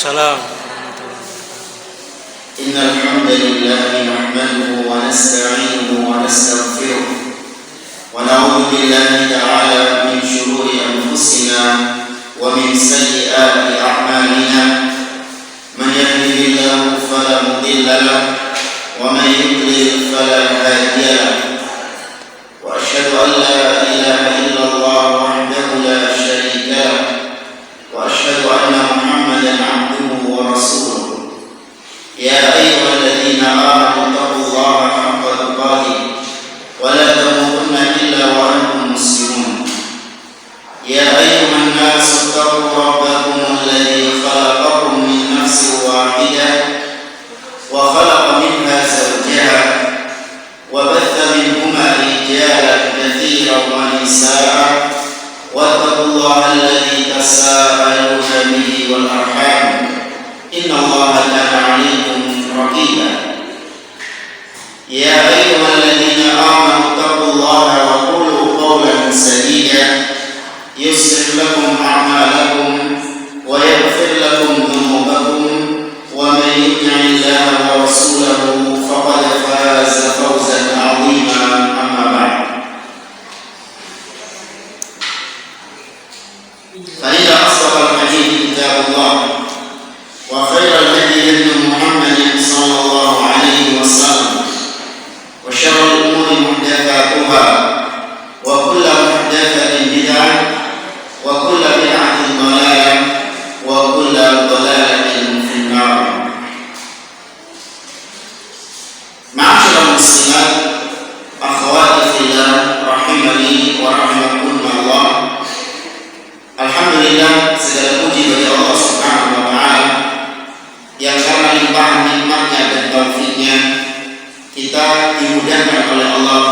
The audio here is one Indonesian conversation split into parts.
Waalaikumsalam. Innal hamdalillah nahmaduhu wa nasta'inuhu wa nastaghfiruh wa na'udzu billahi ta'ala min shururi anfusina wa min sayyiati a'malina. Man yahdihillahu fala mudilla lahu wa man yudlil fala hadiya lahu. Wa asyhadu an la ilaha illallah wahdahu la syarika lahu wa asyhadu anna Muhammadan 'abduhu wa rasuluh. Ya ayyuhalladzina amanu taqullaha haqqa tuqatih wa la tamutunna illa wa antum muslimun. Ya ayyuhan nasu taqu rabbakum alladzi khalaqakum min nafsin wahidah wa khalaqa minha zawjaha wa batha minhuma rijalan katsiran wa nisaa'a wattaqullaha alladzi tasaaluna bihi wal arham. Innallaha kana 'alaykum raqiba. Ya ayyuhalladzina amanu taqullaha wa qulu qawlan sadida yuslih lakum a'malakum wa yaghfir lakum dhunubakum wa man yuti'illaha wa rasulahu faqad faza fawzan 'azima. Amma ba'd. Fa inna asdaqal hadithi kitabullah wa khairal hadi hadi Muhammadin sallallahu alaihi wasallam wa syarrul umuri muhdatsatuha wa kullu muhdatsatin bid'ah wa kullu bid'atin dhalalah wa kullu dhalalatin fin nar. Ma'asyiral muslimat akhwati fillah rahimani wa rahimakumullah. Alhamdulillah, segala puji bagi Allah Subhanahu wa taala yang karena limpahan nikmatnya dan taufiknya kita dimudahkan oleh Allah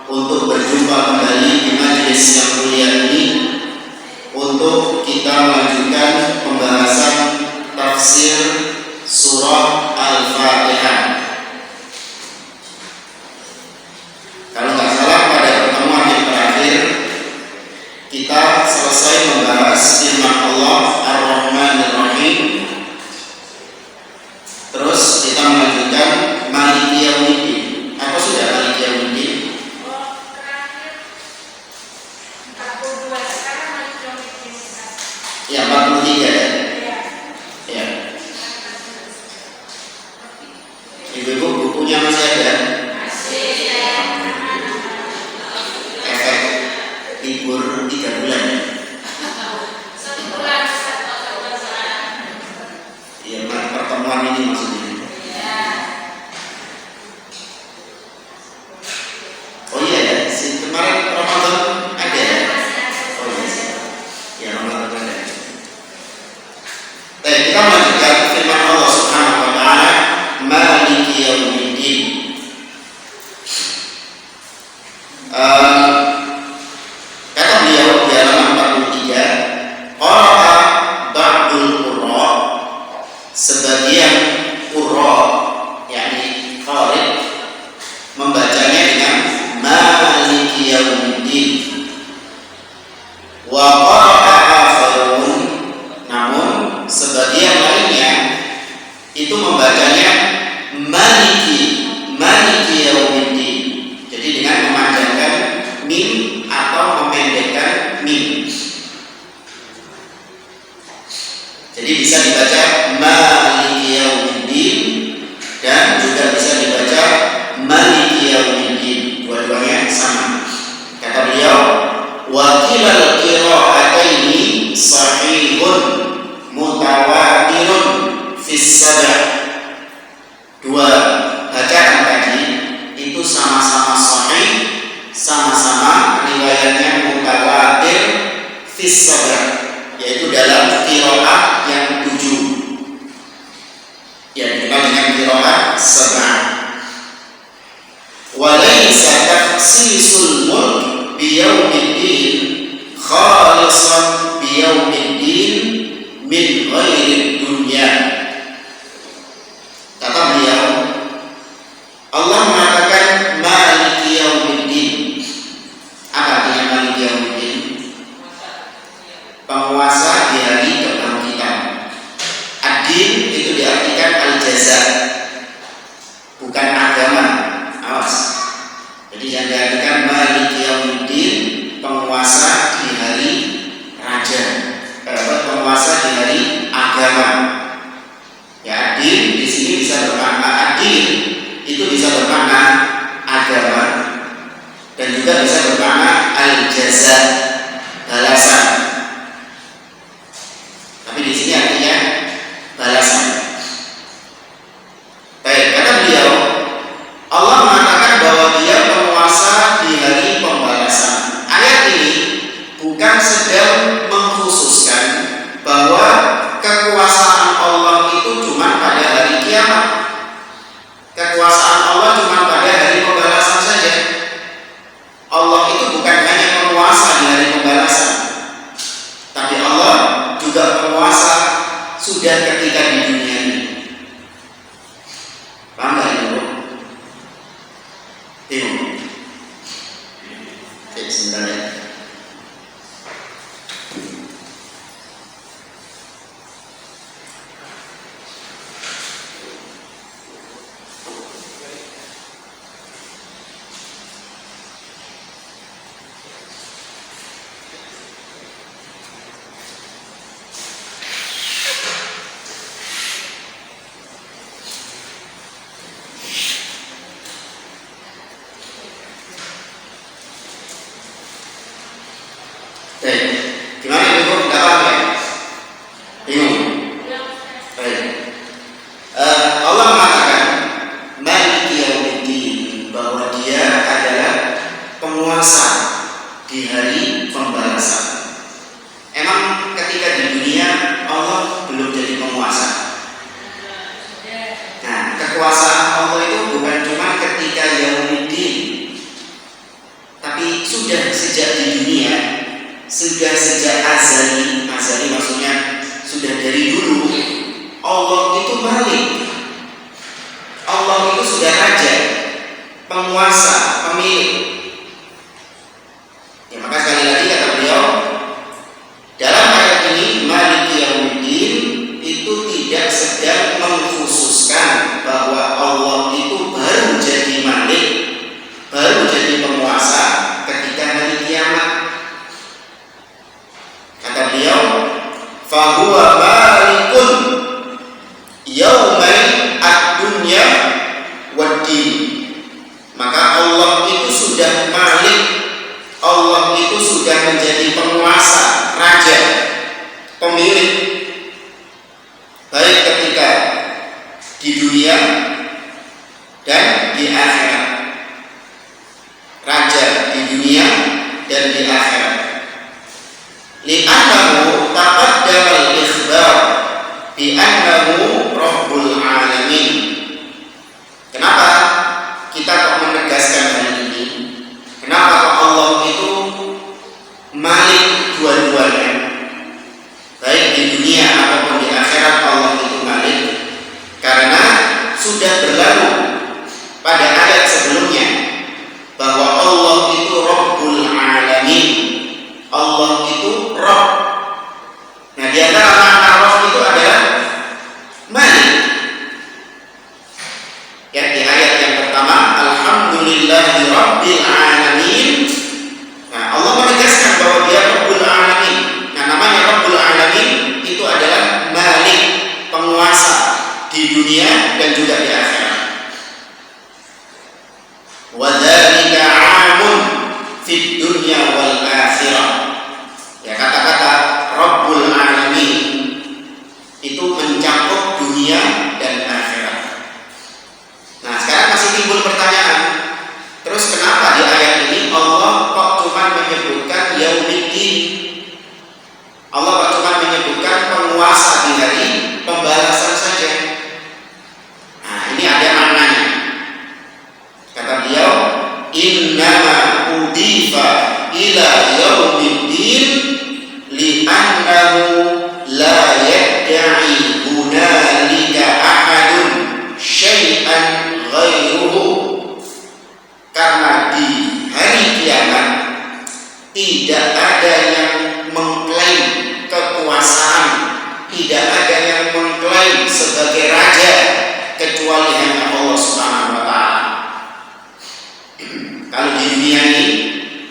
untuk berjumpa kembali di majelis yang mulia ini untuk kita melanjutkan pembahasan tafsir surah Al-Fatihah. Kalau nggak salah pada pertemuan yang terakhir kita selesai membahas firman Allah Ar-Rahmanir-Rahim. Terus kita melanjutkan Maliki Yaumiddin. Apa sudah Maliki Yaumiddin? Ya, 43 ya. Ya. Ibu-ibu bukunya masih ada? Efek libur 3 bulan ya? Iya, pertemuan ini maksudnya. Oh iya ya, kemarin Ramadan ada ya? Oh iya sih. Ya, Ramadan ada. Baik, kita melanjutkan firman Allah Subhanahu wa taala, Maliki Yaumiddin. Kata beliau di halaman 43, qara'a ba'dul qurra, sebagian qurra yakni qari membacanya dengan Maliki Yaumiddin. Wa qara'a akharun, namun sebagian lainnya itu membacanya Maliki Yaumiddin. Jadi dengan memanjangkan mim atau memendekkan mim. Jadi bisa dibaca Maliki Yaumiddin dan juga bisa dibaca Maliki Yaumiddin. Dua-duanya sama. Kata beliau, wa kilal qira'ataini sahihun mutawatirun fis sada'. Dua bacaan tadi itu sama-sama sahih, sama-sama riwayatnya mutawatir fis sada', yaitu dalam qiraat yang 7 yang dikenal dengan qiraat sab'ah. Wa laisa takhsisul mulk bi yaumiddin khalisan bi yaumiddin min ghairi dunya. Kata beliau, Allah mengatakan Maliki Yaumiddin. Apa artinya Maliki Yaumiddin? Penguasa di hari kebangkitan. jaza, balasan. Tapi di sini artinya balasan. Baik, kata beliau, Allah mengatakan bahwa Dia penguasa di hari pembalasan. Ayat ini bukan sedang mengkhususkan bahwa kekuasaan Allah itu cuma pada hari kiamat. Kekuasaan Allah cuma pada hari pembalasan saja. Allah itu bukan hanya penguasa di hari pembalasan, tapi Allah juga penguasa sudah ketika di dunia ini. Paham gak ini, bro? Bingung? Oke, sebentar ya. Gimana ini, bro? Gak paham ya? Bingung? Baik. Allah mengatakan Maliki yaumiddin, bahwa Dia adalah penguasa di hari pembalasan. Emang ketika di dunia Allah belum jadi penguasa? Nah, kekuasaan Allah itu bukan cuma ketika yaumiddin, tapi sudah sejak di dunia, sudah sejak azali maksudnya sudah dari dulu. Allah itu Malik, Allah itu sudah raja, penguasa, pemilik. Ya, maka sekali lagi kata beliau, dalam ayat ini Maliki yaumiddin itu tidak sedang mengkhususkan bahwa Allah itu baru jadi Malik, baru jadi penguasa ketika hari kiamat. Kata beliau, fahuwa malikun yaumai ad-dunya wad-din. Maka Allah itu sudah malik, Allah itu sudah menjadi penguasa, raja, pemilik, baik ketika di dunia dan di akhirat. Raja di dunia dan di akhirat. Li'annahu taqaddama al-ikhbar bi'annahu Rabbul Alamin. Kenapa kita kok menegaskan hal ini? Kenapa kok Allah itu Malik dua-duanya, baik di dunia ataupun di akhirat Allah itu Malik? Karena sudah berlalu pada ayat sebelumnya bahwa Allah itu Rabbul Alamin. Allah itu Rabb. Nah, di antara makna Rabb itu adalah Malik. Ya, di ayat yang pertama, Alhamdulillahi Rabbil Alamin. Nah, Allah menegaskan bahwa Dia Rabbul Alamin. Nah, namanya Rabbul Alamin itu adalah Malik, penguasa di dunia dan juga di akhirat. Wa dzalika 'amun fid dunya wal akhirah. Ya, kata-kata Rabbul Alamin itu mencakup dunia dan akhirat. Nah, sekarang masih timbul pertanyaan, terus kenapa di ayat ini Allah kok cuma menyebutkan yaumiddin? Allah kok cuma menyebutkan penguasa di hari pembalasan saja? Nah, ini ada maknanya. Kata beliau, innama udifa ila yaumiddin li'annahu la yadda'i hunalika ahadun syai'an ghairuhu. Karena di hari kiamat tidak ada yang mengklaim kekuasaan, tidak ada yang mengklaim sebagai raja kecuali hanya Allah Subhanahu wa Ta'ala. Kalau di dunia ini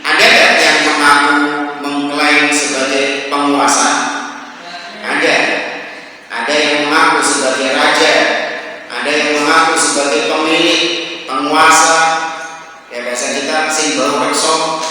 ada nggak yang mengaku mengklaim sebagai penguasa? Ada. Ada yang mengaku sebagai raja, ada yang mengaku sebagai pemilik, penguasa. Ya, biasa kita sing bau rekso.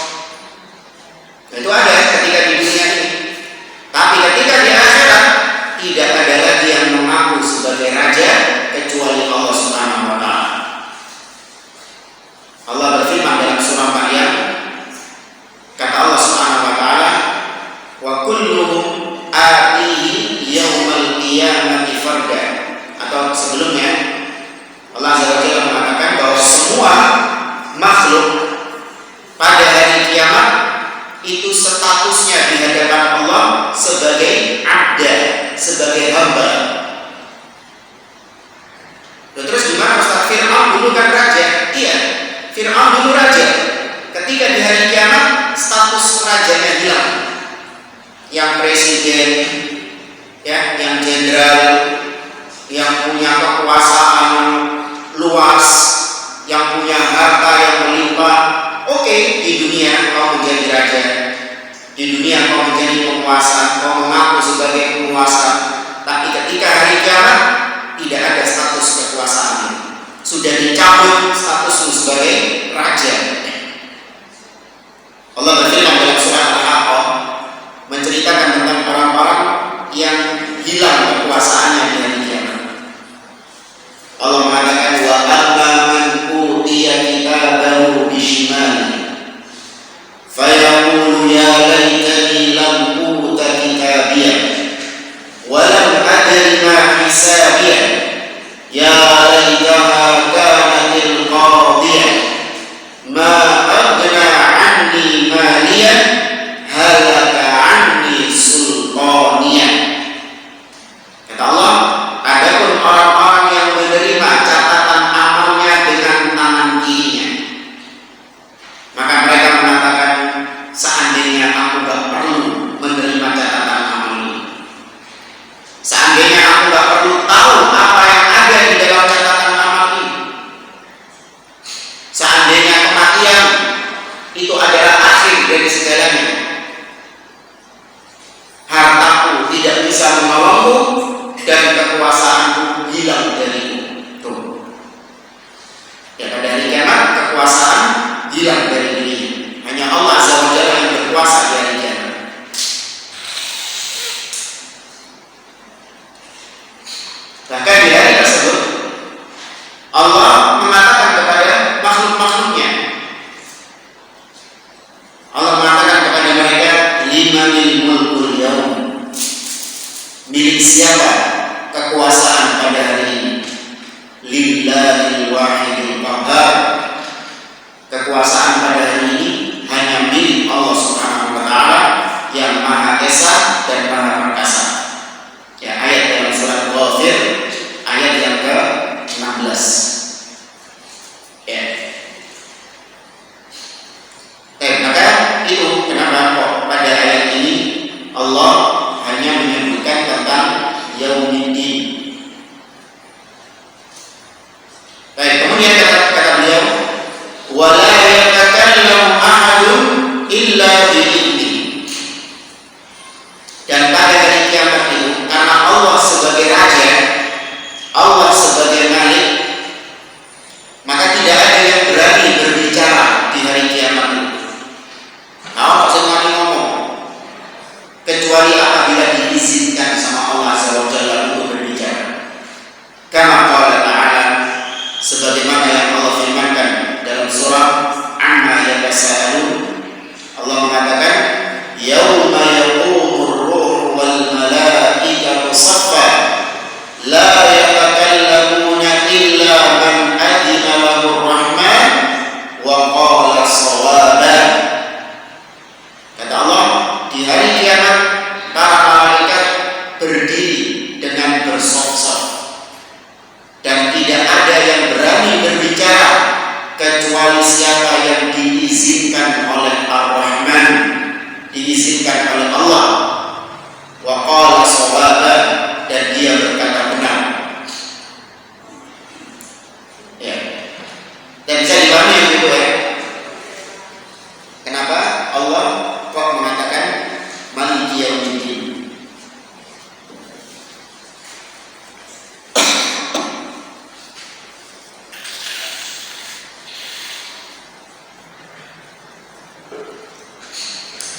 itu statusnya di hadapan Allah sebagai abda, sebagai hamba. Terus gimana Ustaz? Fir'aun dulu kan raja? Iya, Fir'aun dulu raja. Ketika di hari kiamat status rajanya hilang. Yang presiden, ya, yang jenderal, yang punya kekuasaan luas, yang punya harta yang melimpah. Oke, di dunia kau menjadi raja, di dunia kau menjadi penguasa, kau mengaku sebagai penguasa. Tapi ketika hari kiamat tidak ada status kekuasaan, sudah dicabut statusmu sebagai raja. Allah berfirman dalam surah Al-Haqqah menceritakan tentang orang-orang yang hilang kekuasaannya di hari kiamat. Allah mengatakan wa amma man utiya kitabahu bishimali fayaqulu ya laitani lam uta kitabiyah wa lam adri ma hisabiyah ya laitaha kanatil qadiyah ma aghna anni maliyah halaka anni sultaniyah. Kata Allah, adapun orang-orang yang menerima catatan amalnya dengan tangan kirinya, maka mereka mengatakan, seandainya aku gak perlu menerima catatan amal ini, seandainya aku gak perlu tahu apa yang ada di dalam catatan amal ini, seandainya kematian itu adalah akhir dari segalanya, hartaku tidak bisa menolongku dan kekuasaanku hilang dariku. Tuh. Ya, pada hari kiamat kekuasaan hilang dari dirinya. Hanya Allah Azza wa Jalla yang berkuasa di hari kiamat. Bahkan di hari tersebut Allah mengatakan kepada makhluk-makhluknya, Allah mengatakan kepada mereka, limanil mulkul yaum, milik siapa kekuasaan pada hari ini? Lillahil wahidil qahhar. Kekuasaan pada hari ini hanya milik Allah Subhanahu wa taala yang Maha Esa dan Maha Perkasa. Ya, ayat dalam surat Ghafir ayat yang ke-16. Ya. Maka itu kenapa kok pada ayat ini Allah hanya menyebutkan tentang Yaumiddin. Baik, kemudian kata beliau, wala yatakallamu ahadun illa bi'idznih. Dan pada hari kiamat itu, karena Allah sebagai raja, Allah sebagai malik, maka tidak ada yang berani berbicara di hari kiamat itu. Nah, semua ngomong kecuali apabila diizinkan sama Allah Azza wa Jalla untuk berbicara. Kama qala ta'ala, sebagaimana yang Allah firmankan dalam surah Amma Yatasaalun. Allah mengatakan, yauma yaqumur ruh wal malaikatu saffa la yatakallamuna illa man adina lahu rahman wa qala shawaba. Kata Allah, di hari kiamat para malaikat berdiri dengan bersop-sop dan tidak ada yang berani berbicara kecuali siapa yang diizinkan oleh Ar-Rahman, diizinkan oleh Allah. Wa qala shawaba, dan dia berkata benar. Ya. Dan bisa dipahami yang itu ya. Kenapa Allah kok mengatakan Maliki Yaumiddin?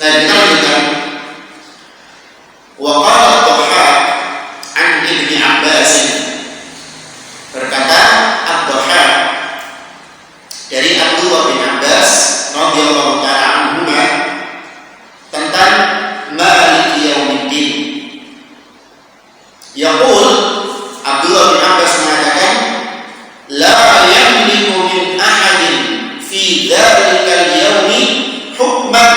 Dan kita lanjutkan. Wa qala Ad-Dhahhak an Ibni Abbas, berkata Ad-Dhahhak dari Abdullah bin Abbas radhiyallahu ta'ala anhuma tentang Maliki Yaumiddin. Yaqul, Abdullah bin Abbas mengatakan, la yamliku min ahadin fi dzalikal yaumi hukman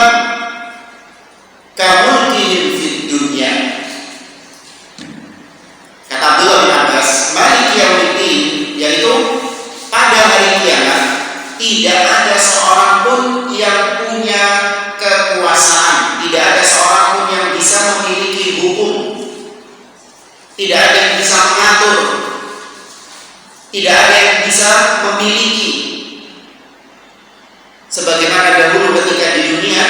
kekuasaan, tidak ada seorang pun yang bisa memiliki hukum, tidak ada yang bisa mengatur, tidak ada yang bisa memiliki. Sebagaimana dahulu ketika di dunia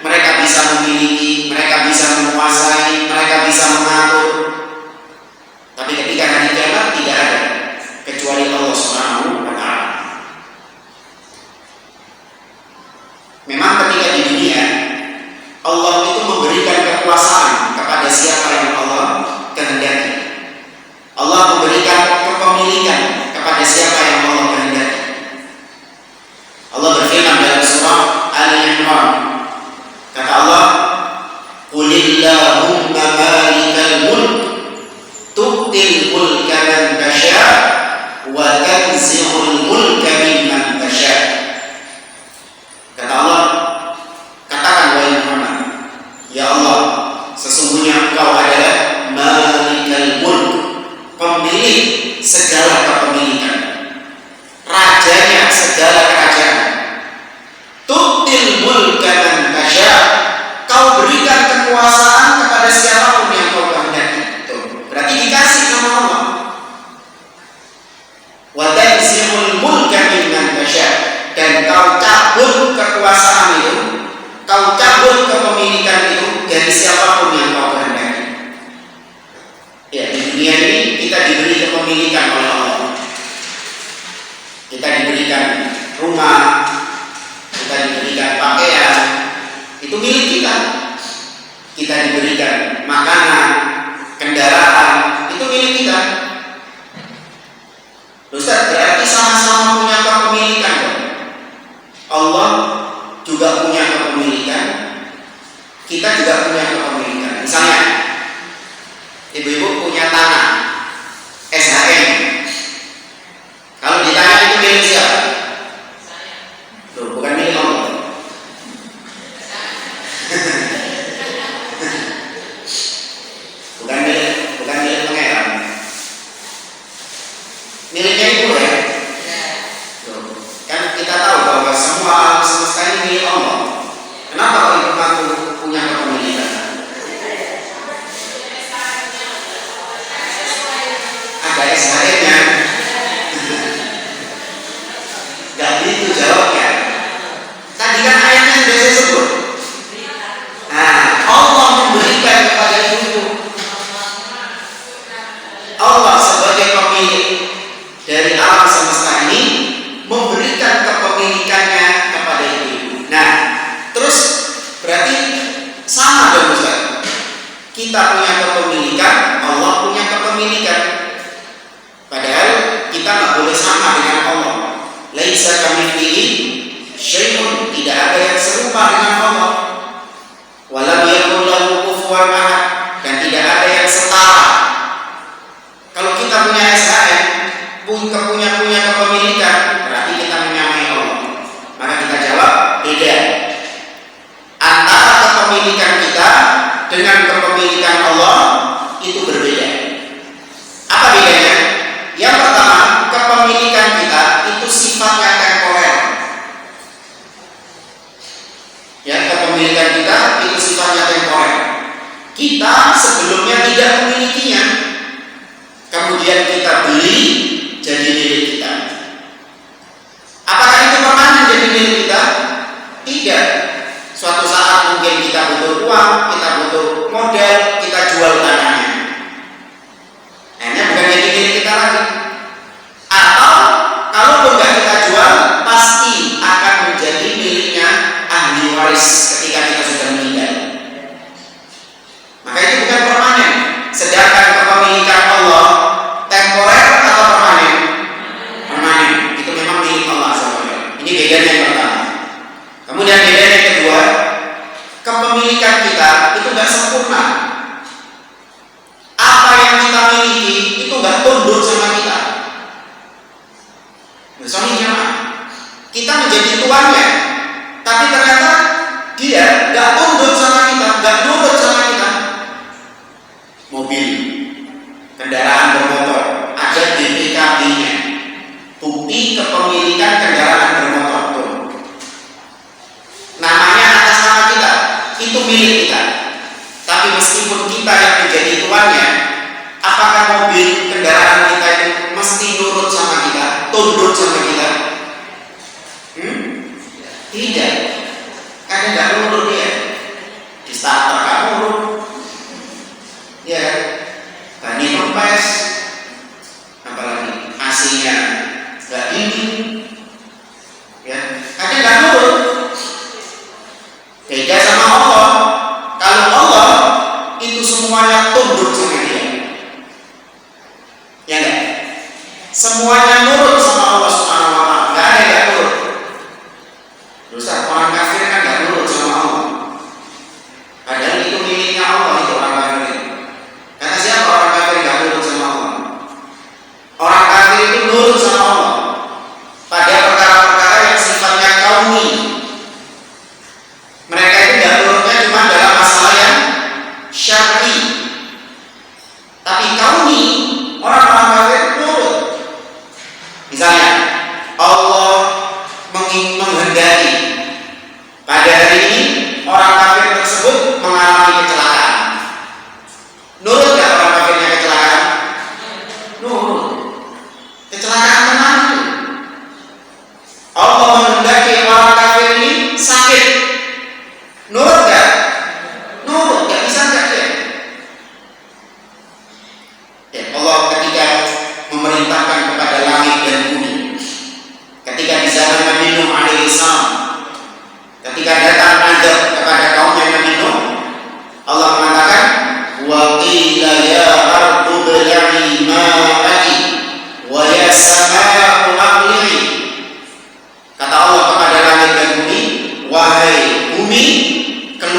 mereka bisa memiliki, mereka bisa menguasai, mereka bisa mengatur. Tapi ketika hari kiamat tidak ada kecuali Allah Subhanahu wa Ta'ala. Memang ketika di dunia Allah itu memberikan kekuasaan kepada siapa yang Allah kehendaki. Allah memberikan kepemilikan kepada siapa yang Allah kehendaki. Allah berfirman dalam surah Al-Imran, kata Allah, "Qulillahumma malikal mulk tu'til mulka man tasha' wa tanzi'ul mulka mimman tasha'." Kata Allah, katakan wahai Muhammad, ya Allah, sesungguhnya Engkau adalah malikal mulk, pemilik segala kepemilikan, rajanya segala kerajaan. Tu'til mulka man tasha', Kau berikan kekuasaan kepada siapapun yang Kau kehendaki. Berarti dikasih sama Allah. Wa tanzi'ul mulka mimman tasha', dan Kau cabut kekuasaan itu, Kau cabut kepemilikan itu dari siapapun yang Kau kehendaki. Ya, di dunia ini kita diberi kepemilikan oleh Allah. Kita diberikan rumah, kita diberikan pakaian, itu milik kita. Kita diberikan makanan, kendaraan, itu milik kita. Ustaz, berarti sama-sama punya kepemilikan dong. Allah juga punya kepemilikan, kita juga punya kepemilikan. Misalnya, ibu-ibu punya tanah SHM. Kalau ditanya itu milik siapa? Loh, bukan milik Allah. bukan milik pangeran. Miliknya ibu ya. Loh, kan kita tahu bahwa semua alam semesta ini milik Allah. Kenapa ibu kamu punya kepemilikan? Ada SHM-nya. Gak gitu jawabnya. Tadi kan ayatnya sudah saya sebut. Nah, Allah memberikan kepada ibu. Allah sebagai pemilik dari alam semesta ini memberikan kepemilikannya kepada ibu. Nah, terus berarti sama dong Ustaz. Kita punya kepemilikan, Allah punya kepemilikan. Padahal kita nggak boleh sama dengan Allah. Laisa kamitslihi syai'un, tidak ada yang serupa dengan Allah. Walam yakul lahu kufuwan ahad, dan tidak ada yang setara. Kalau kita punya SHM, punya kepemilikan, berarti kita menyamai Allah. Maka kita jawab beda. Antara kepemilikan kita dengan kepemilikan Allah itu berbeda. Apa bedanya? Yang pertama, kepemilikan kita itu sifatnya temporer. Ya, kepemilikan kita itu sifatnya temporer. Kita sebelumnya tidak memilikinya, kemudian kita beli jadi milik kita. Apakah itu permanen jadi milik kita? Tidak. Suatu saat mungkin kita butuh uang, kita butuh modal, kita jual tanahnya. Akhirnya bukan jadi milik kita lagi. Atau kalau tidak kita jual, pasti akan menjadi miliknya ahli waris ketika kita sudah meninggal. Maka itu bukan permanen. Sedangkan kepemilikan Allah temporer atau permanen? Permanen. Itu memang milik Allah SWT. Ini bedanya yang pertama. Kemudian bedanya yang kedua, kepemilikan kita itu tidak sempurna. Apa yang kita miliki itu nggak tunduk sama kita. Misalnya kita menjadi tuannya, tapi ternyata dia nggak tunduk sama kita, nggak nurut sama kita. Mobil, kendaraan bermotor, ada BPKB-nya, bukti kepemilikan kendaraan bermotor tuh. Namanya atas nama kita,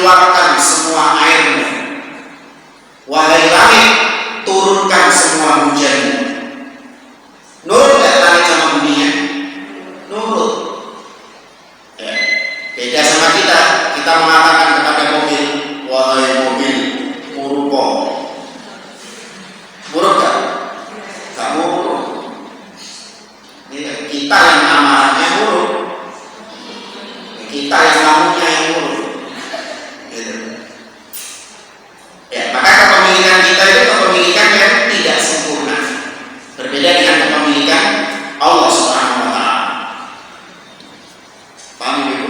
keluarkan semua airmu. Wahai langit, turunkan semua hujanmu. Nurut gak langit sama buminya? Nurut. Ya. Beda sama kita. Kita mengatakan kepada mobil, wahai mobil, murupo. Murut gak? Gak murut. Kita yang amarahnya murut. Kita yang kamunya yang murut. Gitu. Ya, maka kepemilikan kita itu kepemilikan yang tidak sempurna. Berbeda dengan kepemilikan Allah Subhanahu wa taala. Paham Ibu?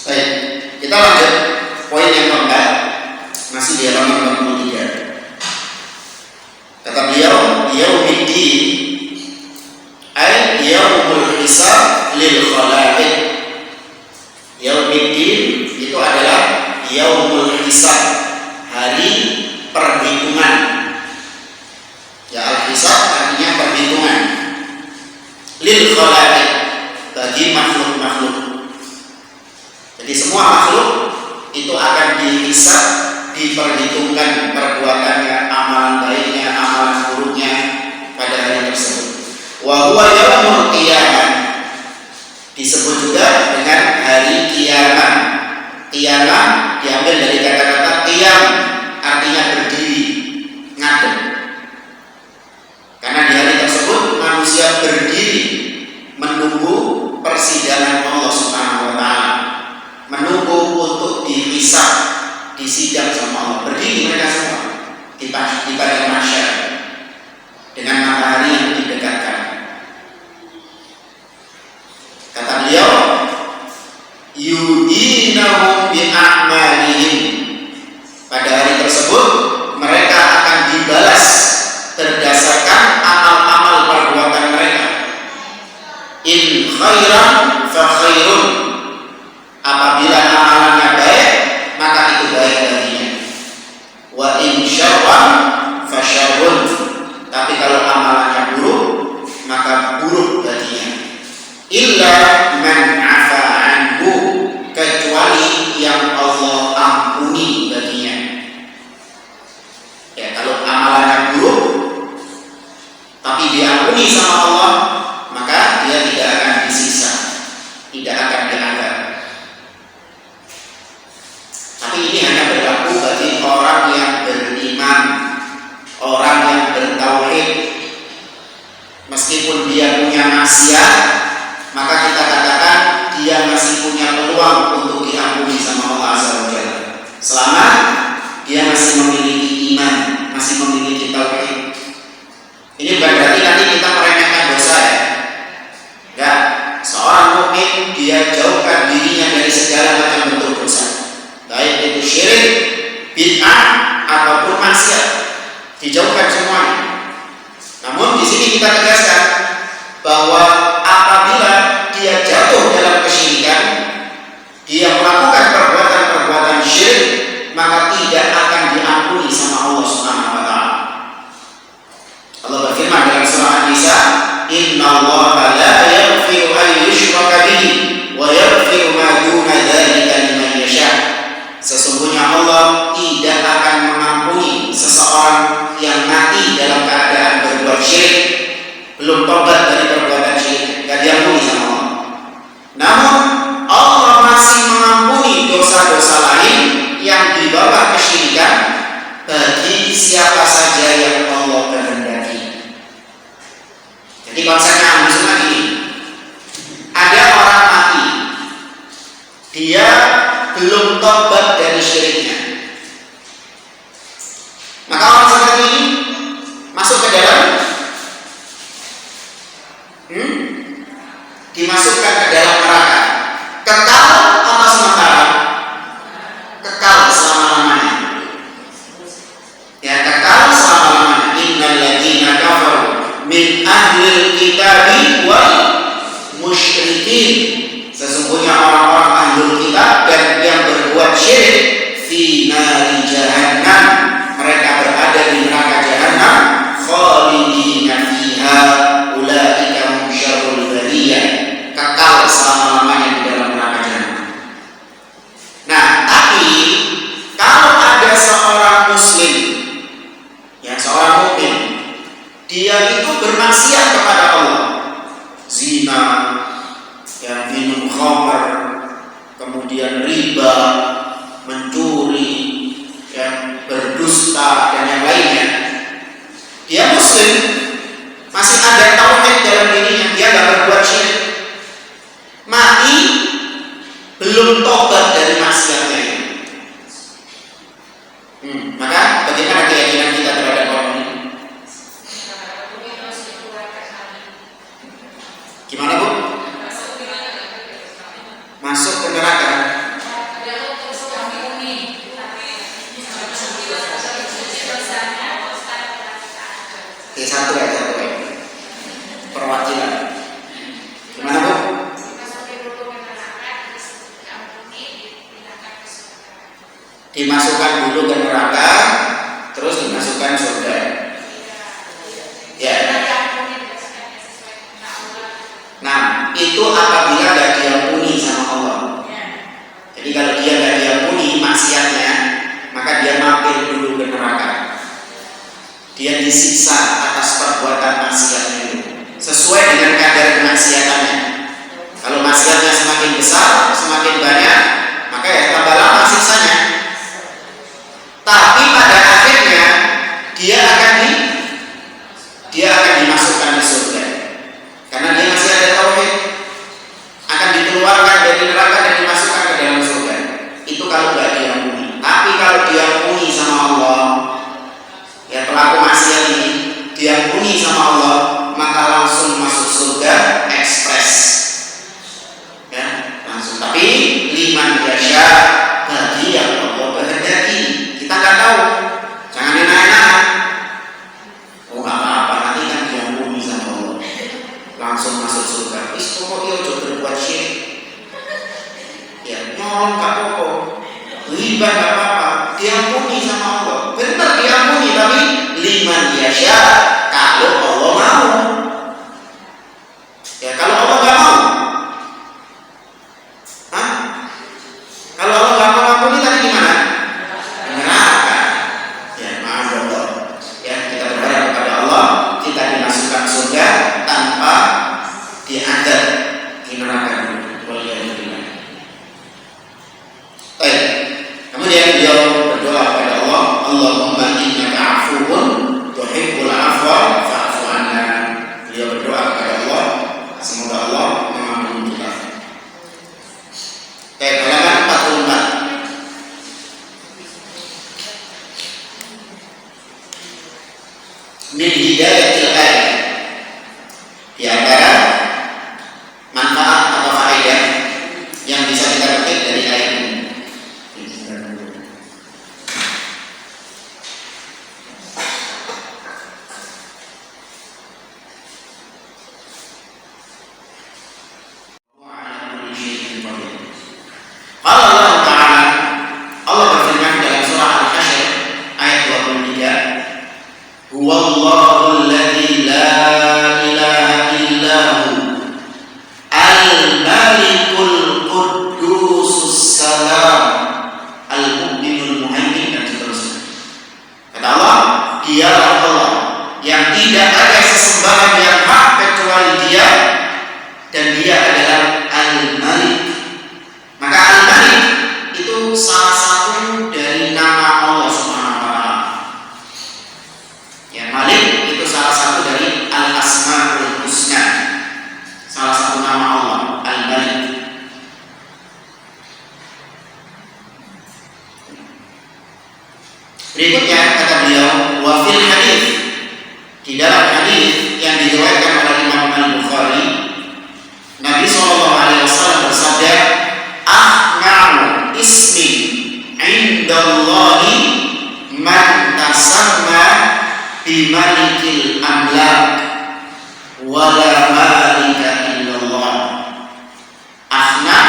Baik, kita lanjut poin yang keempat, masih di halaman 63. Kata beliau, yaumiddin ay yaumul hisab lil khalaiq. Yaumiddin itu adalah yaumul hisab, hari perhitungan. Ya, al-hisab artinya perhitungan. Lil khalaiq, bagi makhluk-makhluk. Jadi semua makhluk itu akan dihisab, diperhitungkan perbuatannya, amalan baiknya, amalan buruknya pada hari tersebut. Wa huwa yaumul qiyamah, disebut juga dengan hari kiamat. Qiyamah diambil dari kata-kata qiyam, artinya berdiri, ngadeg. Karena di hari tersebut manusia berdiri menunggu persidangan Allah Subhanahu wa taala, menunggu untuk dihisab, disidang sama Allah. Berdiri mereka semua di padang mahsyar dengan matahari yang didekatkan. Kata beliau, yudinahum bi'a'malihim, pada hari tersebut mereka akan dibalas berdasarkan amal-amal perbuatan mereka. In khairan fa khairun, apabila amalannya baik maka itu baik baginya. Wa in syarran fa syarrun, tapi kalau amalannya buruk maka buruk baginya. Illa man afa anhu, kecuali yang Allah ampuni baginya. Ya, kalau amalannya buruk tapi diampuni sama Allah, maka dia tidak akan disiksa, tidak akan diazab. Tapi ini hanya berlaku bagi orang yang beriman, orang yang bertauhid. Meskipun dia punya maksiat, maka kita katakan dia masih punya peluang untuk diampuni sama Allah Azza wa Jalla, selama dia masih memiliki iman, masih memiliki tauhid. Ini bukan berarti nanti kita meremehkan dosa, ya. Enggak. Seorang mukmin dia jauhkan dirinya dari segala macam bentuk dosa, baik itu syirik, bid'ah ataupun maksiat, dijauhkan semuanya. Namun di sini kita tegaskan bahwa apabila dia jatuh dalam kesyirikan, dia melakukan perbuatan-perbuatan syirik, maka tidak akan diampuni sama Allah Subhanahu wa taala. Allah berfirman dalam surah An-Nisa, "Innallaha la yaghfiru an yushraka bihi wa yaghfiru ma duna dzalika liman yasha." Sesungguhnya Allah tidak akan mengampuni seseorang yang mati dalam keadaan berbuat syirik, belum tobat dari perbuatan syirik, tidak diampuni sama Allah. Namun Allah masih mengampuni dosa-dosa lain yang di bawah kesyirikan bagi siapa saja yang Allah kehendaki. Jadi konsepnya Ahlus Sunnah ini, ada orang mati, dia belum tobat dari syiriknya, maka orang seperti ini masuk ke dalam dimasukkan ke dalam neraka, kekal atau sementara? Kekal selama-lamanya. Ya, kekal selama-lamanya. Innal ladzina kafaru min ahlil kitabi wal musyrikin, sesungguhnya orang-orang ahlul kitab dan yang berbuat syirik, fi nari jahannam, kemudian riba, mencuri, ya, berdusta dan yang lainnya, dia muslim, masih ada tauhid dalam dirinya, dia nggak berbuat syirik, mati belum tobat dari maksiatnya ini. Maka bagaimana keyakinan kita terhadap orang ini? Gimana Bu? Masuk ke neraka. Oke, satu ya. Perwakilan. Gimana Bu? Dimasukkan dulu ke neraka, terus dimasukkan surga. Ya. Nah, itu apabila gak diampuni sama Allah. Jadi kalau dia gak diampuni maksiatnya, maka dia mampir dulu ke neraka. Dia disiksa atas perbuatan maksiatnya itu sesuai dengan kadar kemaksiatannya. Kalau maksiatnya semakin besar, semakin banyak, maka ya tambah lama siksanya. Tapi pada akhirnya dia akan dimasukkan ke surga karena dia masih ada tauhid, akan dikeluarkan dari neraka dan dimasukkan ke dalam surga. Itu kalau tidak diampuni. Tapi kalau diampuni sama Allah, ya pelaku maksiat ini diampuni sama Allah, maka langsung masuk surga ekspres, ya langsung. Tapi liman yasha, bagi yang Allah kehendaki. Kita nggak tahu, jangan enak-enakan. Oh nggak apa-apa, nanti kan diampuni sama Allah, langsung masuk surga. Pokoknya ojo berbuat syirik, ya nyolong nggak apa-apa, riba nggak apa-apa, diampuni sama Allah. Benar diampuni, tapi liman yasha, kalau Allah mau. Ya kalau Allah nggak mau, kalau Allah nggak mau ampuni tadi gimana? Neraka. Ya maaf Allah. Ya kita berharap kepada Allah kita dimasukkan surga tanpa diantar di neraka dulu. Baik. Kemudian beliau berdoa kepada Allah, Allahumma innaka afuwun tuhibbul afwa fa'fu anna. Beliau berdoa kepada Allah, semoga Allah mengampuni kita. Baik, halaman 44. Min hidayatil ayat, di antara manfaat atau faedah yang bisa kita petik dari ayat ini. Allah Ta'ala, Allah berfirman dalam surah Al-Hasyr ayat 23, Huwallahu alladzi la ilaha illahu al-malikul quddusus salam al-mu'minul muhaimin, dan seterusnya. Kata Allah, dialah Allah yang tidak ada sesembahan yang hak kecuali Dia, dan Dia adalah Al-Malik. Maka Al-Malik itu salah satu dari nama Allah Subhanahu wa Ta'ala. Ya, Malik itu salah satu dari Al-Asmaul Husna, salah satu nama Allah, Al-Malik. Berikutnya kata beliau, wa fil hadis, di dalam hadis yang diriwayatkan oleh Imam Al-Bukhari, Nabi SAW bersabda, ahnamu ismi indallahi man tasamma bimalikil amlak wala malika illallah. Ahna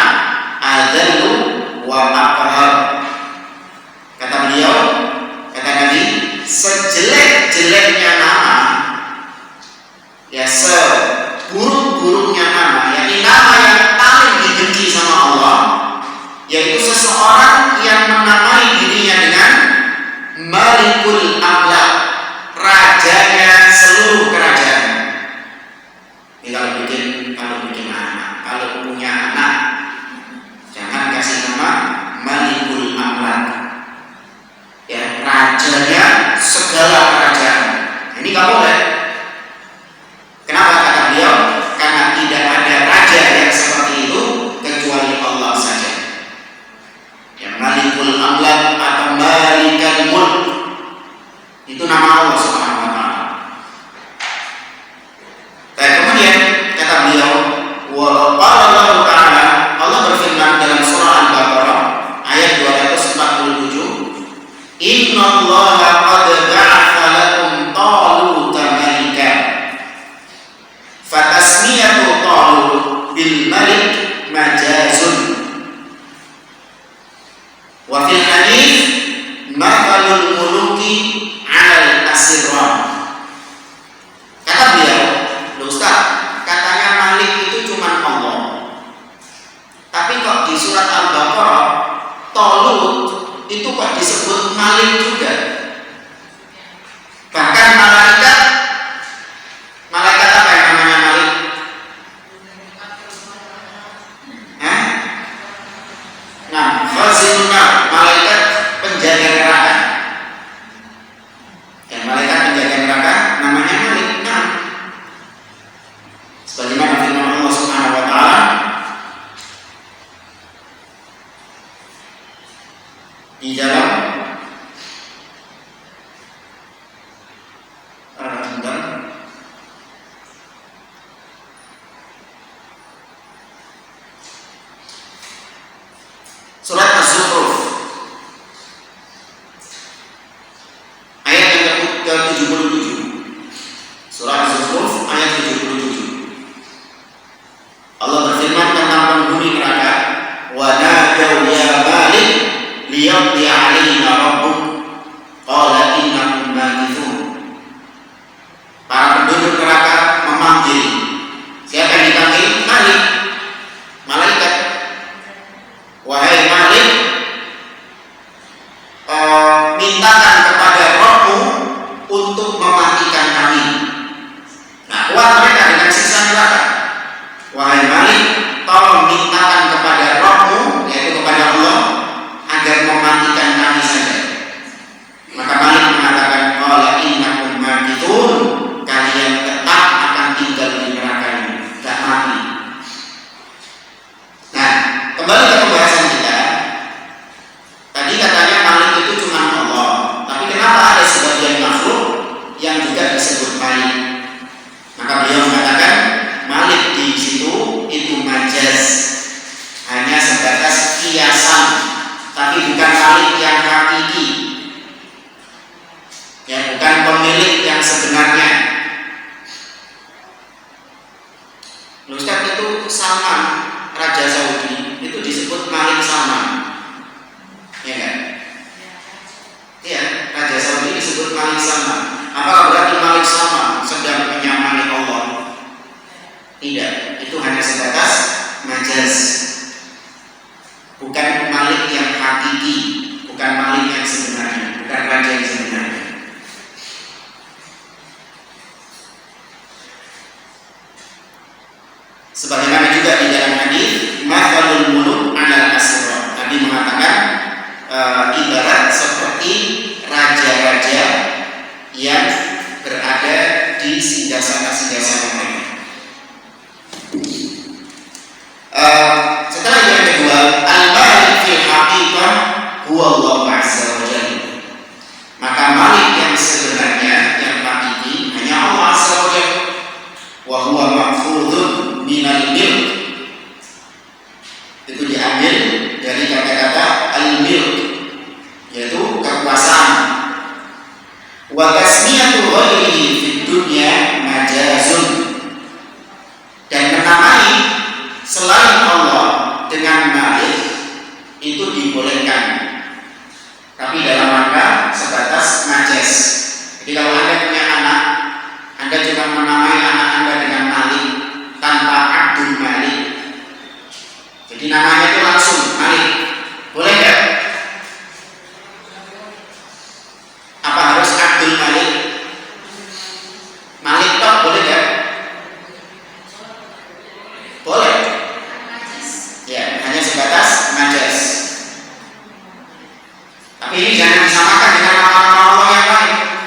adallu wa aqhar. Kata beliau, kata Nabi, sejelek-jeleknya nama, ya seburuk-buruknya nama, yakni nama yang paling dibenci sama Allah, yaitu seseorang yang menamai dirinya dengan Malikul Amlak, rajanya seluruh kerajaan. Ini kalau bikin anak, kalau punya anak, jangan kasih nama segala kerajaan. Ini nggak boleh. Kenapa kata beliau? Karena tidak ada raja yang seperti itu kecuali Allah saja. Yang Malikul Amlak atau Malikal Mulk itu nama Allah Subhanahu wa taala. Dan kemudian kata beliau, wa qala Allah taala, Allah berfirman dalam surah Al-Baqarah ayat 247, innallaha qad ba'atha lakum taluta malika fatasmiyatu talut bil malik majazun wa fil hadits mathalul muluki 'alal asirran. Kata beliau, Ustaz, katanya Malik itu cuma Allah, tapi kok di surat Al-Baqarah Talut itu kok disebut Malik juga. Bahkan malaikat apa yang namanya Malik? Nah, khazinun, malaikat penjaga neraka. Dan malaikat penjaga neraka namanya Malik. Nah, sebagaimana firman Allah Subhanahu wa taala di dalam surat Az-Zukhruf ayat yang ke-77. Surah Az-Zukhruf ayat 77. Allah berfirman tentang penghuni neraka, wa nadaw ya Malik liyaqdi 'alaina rabbuk qala innakum makithun. Para penduduk neraka memanggil. Siapa yang dipanggil? Malik, malaikat. Wahai Malik, mintakan kepada Rabbmu untuk mematikan kami. Nah, kuat mereka dengan siksa neraka. Wahai Malik, tolong mintakan kepada Rabbmu, yaitu kepada Allah, agar mematikan kami saja. Maka Malik mengatakan, qala innakum makithun, kalian tetap akan tinggal di neraka ini, tidak mati. Nah, kembali ke pembahasan kita. Tadi katanya Malik itu cuma Allah, tapi kenapa ada sebagian makhluk yang juga disebut Malik? Maka beliau mengatakan Malik di situ itu majaz, hanya sebatas kiasan, tapi bukan Malik yang hakiki, ya, bukan pemilik yang sebenarnya. Ustaz, itu Salman, Raja Saudi, itu disebut Malik Salman, ya kan? Iya, Raja Saudi disebut Malik Salman. Apakah berarti Malik Salman sedang menyamai Allah? Tidak, itu hanya sebatas majaz, bukan Malik yang hakiki, bukan Malik yang sebenarnya, bukan raja yang sebenarnya. Sebagaimana juga di dalam hadis mathalul muluk 'alal asirran, Nabi mengatakan ibarat seperti raja-raja yang berada di singgasana-singgasana mereka. Setelah yang kedua, al-malik fil haqiqah huwa Allah azza wa jalla. Maka Malik yang sebenarnya, yang hakiki, hanya Allah azza wa jalla. Wa huwa ma'khudun minal milk, itu diambil dari kata-kata al-milk, yaitu kekuasaan. Wa tasmiyatu ghairihi fid dunya majazun, dan menamai selain Allah dengan Malik itu dibolehkan, tapi dalam rangka sebatas majaz. Jadi kalau Anda punya anak, Anda cuma menamai anak Anda dengan Malik tanpa Abdul Malik, jadi namanya itu langsung Malik, boleh nggak? Apa harus Abdul Malik? Malik toh boleh nggak? Boleh. Ya, hanya sebatas majaz. Tapi ini jangan disamakan dengan nama-nama Allah yang lain.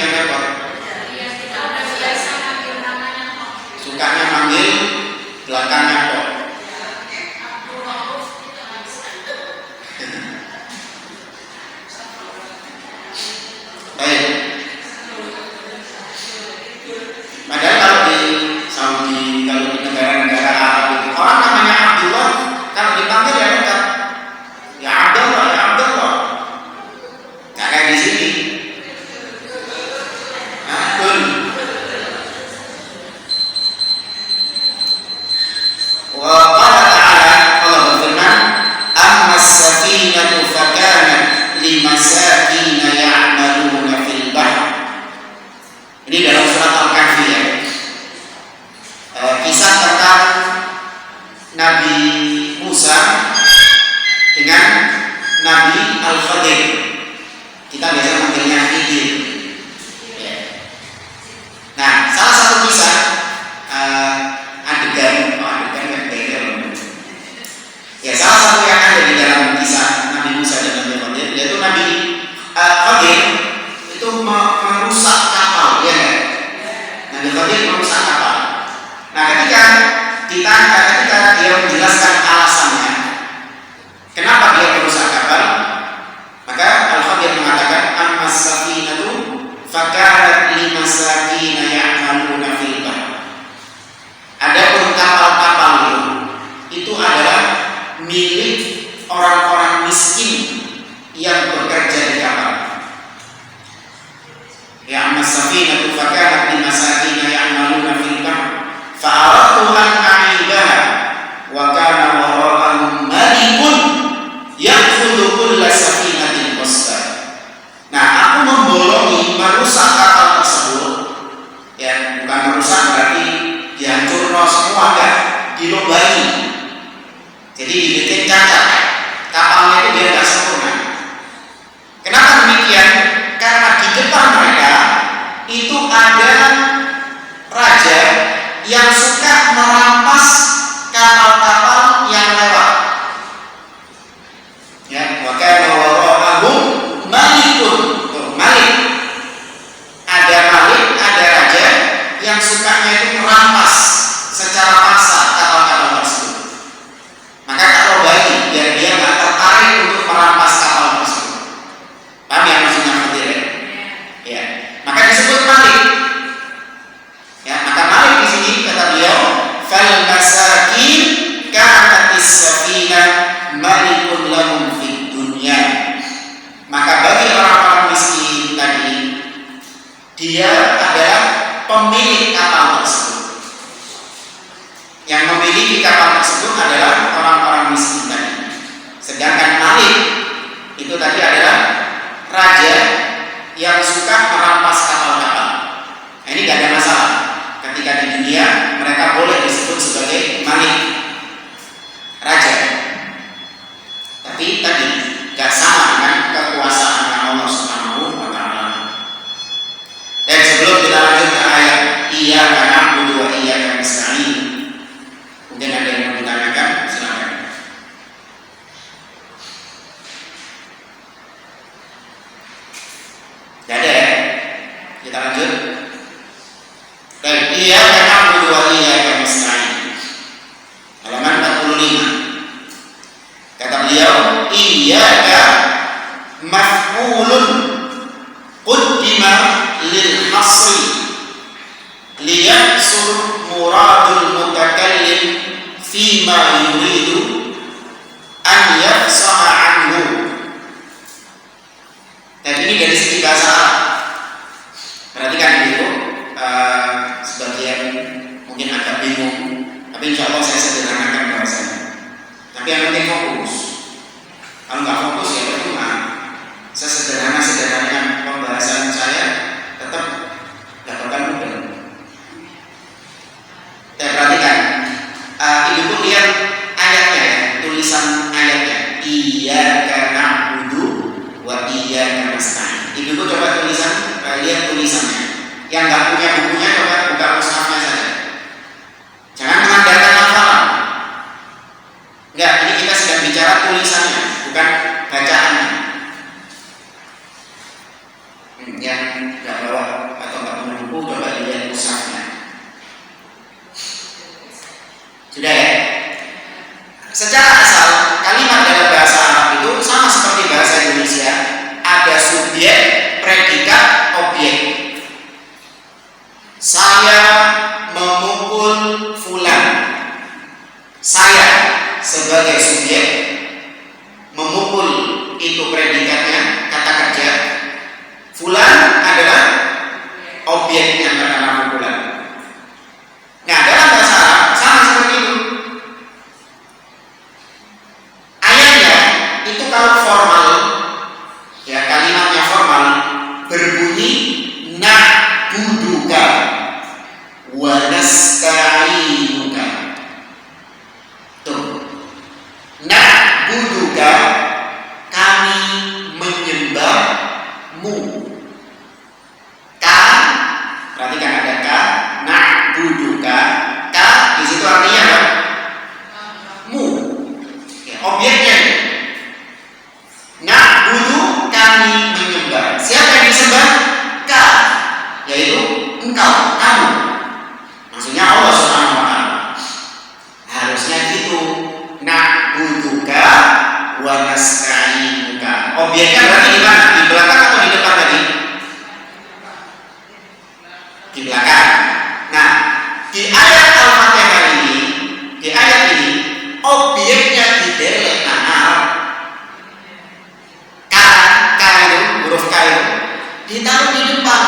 yang repot? Sukanya manggil belakangnya kok. Baik. Padahal kalau di Saudi, kalau di negara-negara Arab itu orang namanya Abdullah, kalau dipanggil ya lengkap. Ya Abdullah, ya Abdullah. Nggak kayak di sini. Abdul. Wa qala ta'ala, Allah berfirman, "Amma as-safinatu fakanat limasakin ya'maluna fil bahr." Ini dalam surat Al-Kahfi ya. Kisah tentang Nabi Musa dengan Nabi Al-Khadir. Kita biasa manggilnya Khidir. Ya. Nah, salah satu kisah adegan yang beda. Ya, salah satu yang ada di dalam kisah Nabi Musa dan Nabi Khadir, yaitu Nabi Khadir itu merusak kapal, ya. Nabi Khadir merusak kapal. Nah, ketika dia menjelaskan alasannya kenapa dia merusak kapal, maka Al-Khadir mengatakan, "Ammas safinatu fakanat limasakin ya'maluna fil bahr." Adapun kapal-kapal itu adalah milik orang-orang miskin yang bekerja di kapal. Ya, ammas safinatu fakanat limasakin ya'maluna fil bahr fa'aradtu an a'idaha wa kana wara'ahum malikun ya'khudhu kulla safinatin qasda. Nah, aku membolongi, merusak kapal tersebut. Ya, bukan merusak berarti dihancurkan semua, enggak, dilobai. Jadi dibikin cacat. Kapalnya itu biar enggak sempurna. Kenapa demikian? Karena di depan mereka itu ada raja yang suka merampas kapal-kapal yang lewat. Ya, wa kana wara'ahum malikun. Malik. Ada malik, ada raja yang sukanya itu merampas secara paksa kapal-kapal tersebut. Maka kalau bagi biar dia nggak tertarik untuk merampas kapal tersebut. Paham ya maksudnya Khadir? Ya. Maka disebut malik. Ya, maka malik di sini kata beliau, "Fal masakin kanatis safinah malikun lahum fid dunya." Maka bagi orang-orang miskin tadi, dia adalah pemilik kapal tersebut. Yang memiliki kapal tersebut adalah orang-orang miskin tadi. Sedangkan malik itu tadi adalah raja yang suka merampas kapal-kapal. Nah, ini gak ada masalah. Ketika di dunia mereka boleh disebut sebagai malik, raja. Tapi tadi gak sama dengan kekuasaan Allah Subhanahu wa ta'ala. Dan sebelum kita lanjut ke ayat iyyaka na'budu wa iyyaka nasta'in, mungkin ada yang mau ditanyakan, silakan. Gak ada ya? Kita lanjut. Dan iyyaka na'budu wa iyyaka nasta'in. Halaman 45. Kata beliau, iyyaka maf'ulun quddima lil hasri liyahsur muradul mutakallim fima yuridu an yafsaha anhu. Dan ini dari segi bahasa Arab. Perhatikan itu, sebagian mungkin agak bingung, tapi insya Allah saya sederhanakan bahasanya. Tapi yang penting fokus. Kalau nggak fokus ya percuma. Sesederhana pembahasan saya tetap dapatkan mudah. Dan perhatikan, ibu lihat ayatnya ya, tulisan ayatnya. Iyyaka na'budu wa iyyaka nasta'in. Ibu coba lihat tulisannya. Yang nggak punya bukunya coba buka mushafnya saja. Jangan mengandalkan hafalan. Enggak, ini kita sedang bicara tulisannya, bukan bacaannya. Yang nggak bawa nasta'inuka. Tuh. Na'buduka, kami menyembahmu. Ka, perhatikan ada ka. Na'buduka, ka di situ artinya apa? Mu. Ya, objeknya. Na'budu, kami menyembah. Siapa yang disembah? Ka, yaitu engkau, kamu. Maksudnya Allah Subhanahu wa ta'ala. Harusnya gitu. Na'buduka wa nasta'inuka. Objeknya berarti di mana? Di belakang atau di depan tadi? Di belakang. Nah, di ayat Al-Fatihah ini, di ayat ini objeknya didelek nama ka itu, huruf ka itu ditaruh di depan.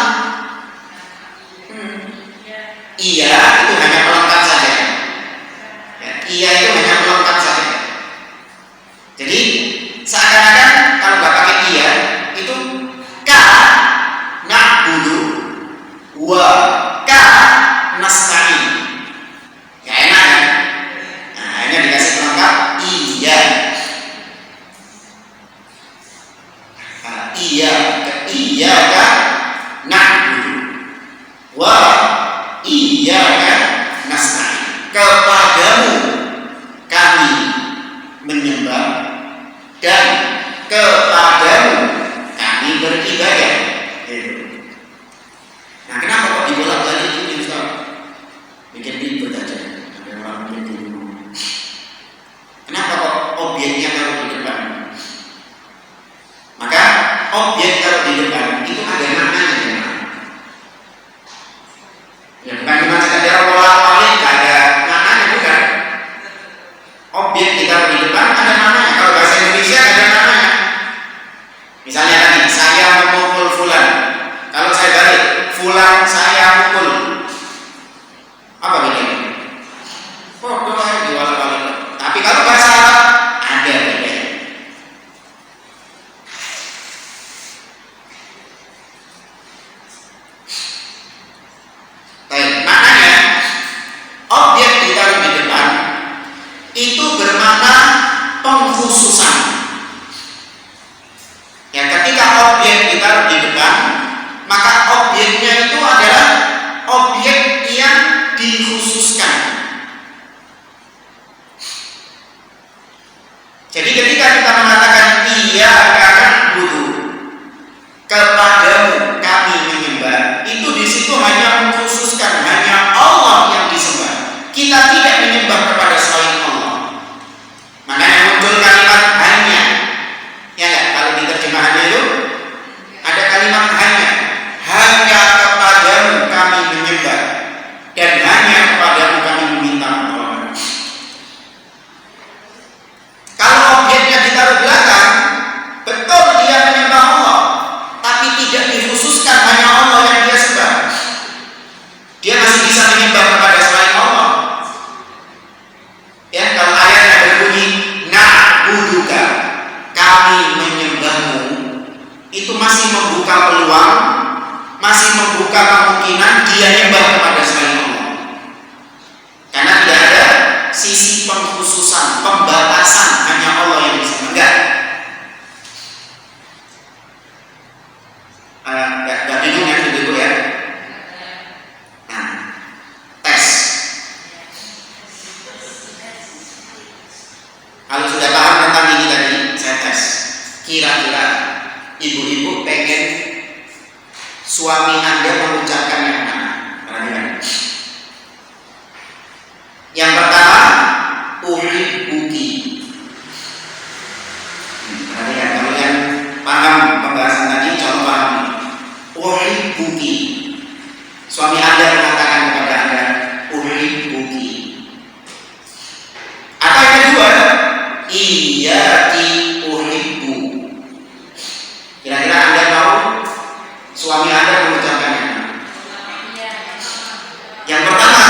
Iya itu hanya pelengkap saja. Ya, iya itu hanya pelengkap saja. Jadi seakan-akan kalau nggak pakai iya itu ka na'budu wa ka nasta'in. Ya enak kan? Nah ini dikasih pelengkap iya. Iya ka na'budu wa iyyaka nasta'in. Kepadamu kami menyembah dan kepadamu kami beribadah. Nah, kenapa kok dibolak-balik ini, Ustaz? Bikin ribet aja. Ada orang bikin bingung. Kenapa kok objeknya taruh di depan? Maka objek taruh di depan itu ada maknanya. Ya bukan cuma sekedar bolak-balik, gak ada maknanya, bukan. Objek ditaruh di depan ada maknanya. Kalau bahasa Indonesia ada maknanya. Misalnya tadi saya memukul fulan. Kalau saya balik fulan saya mukul. Apa bedanya? Oh, doa diwala-wali. Tapi kalau bahasa Arab ada bedanya. Baik, maknanya objek ditaruh di depan itu bermakna pengkhususan. Ya, ketika objek ditaruh di depan, maka objeknya itu adalah objek yang dikhususkan. Jadi ketika kita mengatakan iya karena butuh kepadamu kami menyembah, itu di situ hanya mengkhususkan hanya Allah yang disembah. Kita tidak menyembah kepada selain Allah. Makanya muncul kalimat hanya. Ya enggak? Kalau di terjemahannya itu ada kalimat hanya. Hanya kepadamu kami menyembah dan hanya kepadamu kami meminta pertolongan. Kalau objeknya ditaruh belakang, betul dia menyembah Allah, tapi tidak dikhususkan hanya Allah yang dia sembah. Dia masih bisa menyembah kepada selain Allah. Ya, kalau ayatnya berbunyi na'buduka, kami menyembahmu, itu masih membuka peluang, masih membuka kemungkinan dia menyembah kepada selain Allah. Karena tidak ada sisi pengkhususan, pembatasan hanya Allah yang bisa enggak. Gak bingung ya dulu ya. Nah, tes. Kalau sudah paham tentang ini tadi, saya tes. Kira-kira ibu-ibu pengen suami Anda mengucapkan yang mana? Perhatikan. Yang pertama, uhibbuki. Perhatikan, kalau yang paham pembahasan tadi, contoh paham. Uhibbuki. Suami Anda mengatakan kepada Anda, uhibbuki. Atau yang kedua, iyyaki uhibbu. Kira-kira Anda tahu suami Anda mengucapkannya? Yang pertama,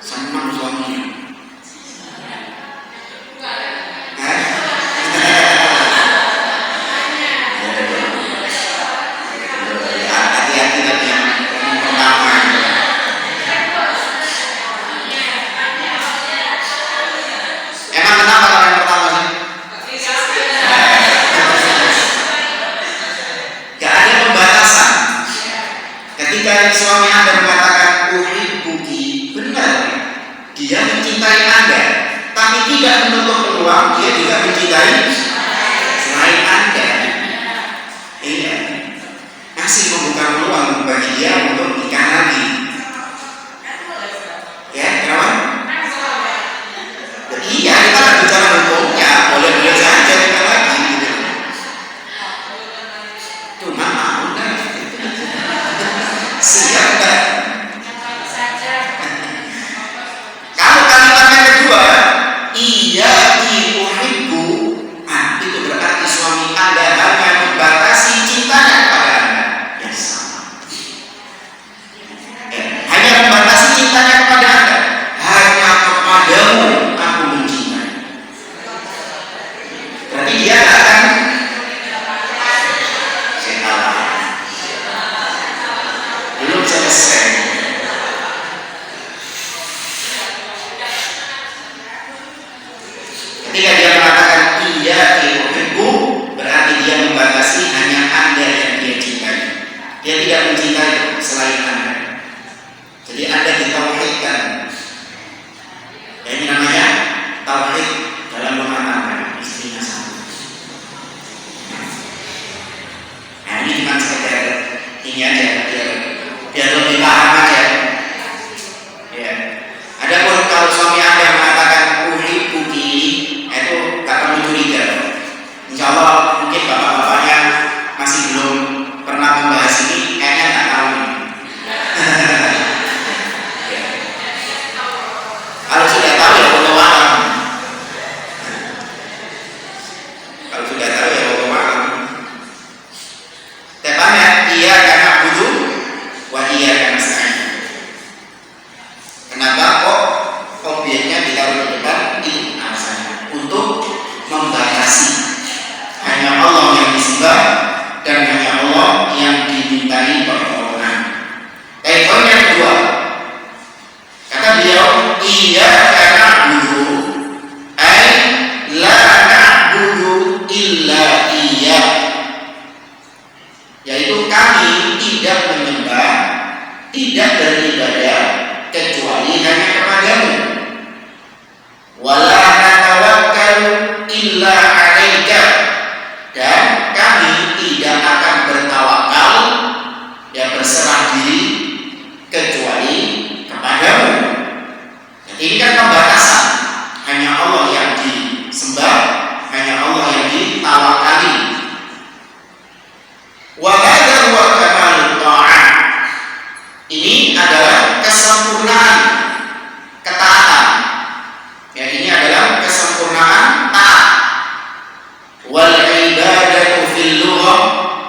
senang suaminya. Hati-hati tadi yang pertama. Ketika suami Anda mengatakan uhibbuki, benar, dia mencintai Anda, tapi tidak menutup peluang dia juga mencintai selain Anda. Iya, masih membuka peluang bagi dia untuk nikah lagi. Ya, kenapa? Iya, kita akan bicara hukumnya, boleh-boleh saja nikah lagi. Gitu. Cuma mau kan? Siap kan? Kalau kalimatnya kedua, iya uhibbu, itu berarti suami Anda hanya membatasi cintanya kepada Anda. Ya sama. Hanya membatasi cintanya kepada Anda. Hanya kepadamu aku mencintai. Berarti dia akan belum selesai. Ketika dia mengatakan iya uhibbu, berarti dia membatasi hanya Anda yang dia cintai. Dia tidak mencintai selain Anda. Jadi Anda ditauhidkan. Ini namanya tauhid dalam rumah tangga, istrinya satu. Nah ini cuma sekedar ini aja biar lebih paham aja. Ya. Adapun kalau suami Anda mengatakan uhibbuki, itu tak perlu curiga. Insya Allah mungkin bapak-bapaknya masih belum pernah membahas ini, kayaknya nggak tahu. Ya. Kalau sudah tahu ya wallahu a'lam. Kalau sudah tahu ya wallahu a'lam. Tepatnya iya karena butuh, wah iya karena sayang. Kenapa kok objeknya ditaruh di depan? Itu alasannya untuk membatasi. Hanya Allah yang disembah dan hanya Allah yang dimintai pertolongan. Poin yang kedua, kata beliau, iya karena budu, la na'budu illa iya, yaitu kami tidak menyembah, tidak beribadah kecuali hanya kepadamu. Wala natawakkalu illa 'alaika, dan kami tidak akan bertawakal, ya berserah diri kecuali kepadamu. Jadi ini kan pembatasan. Hanya Allah yang disembah, hanya Allah yang ditawakali. Wa hadza huwa kamalul ta'ah. Ini adalah kesempurnaan ketaatan. Ya, ini adalah kesempurnaan taat. Wal ibadatu fil lughah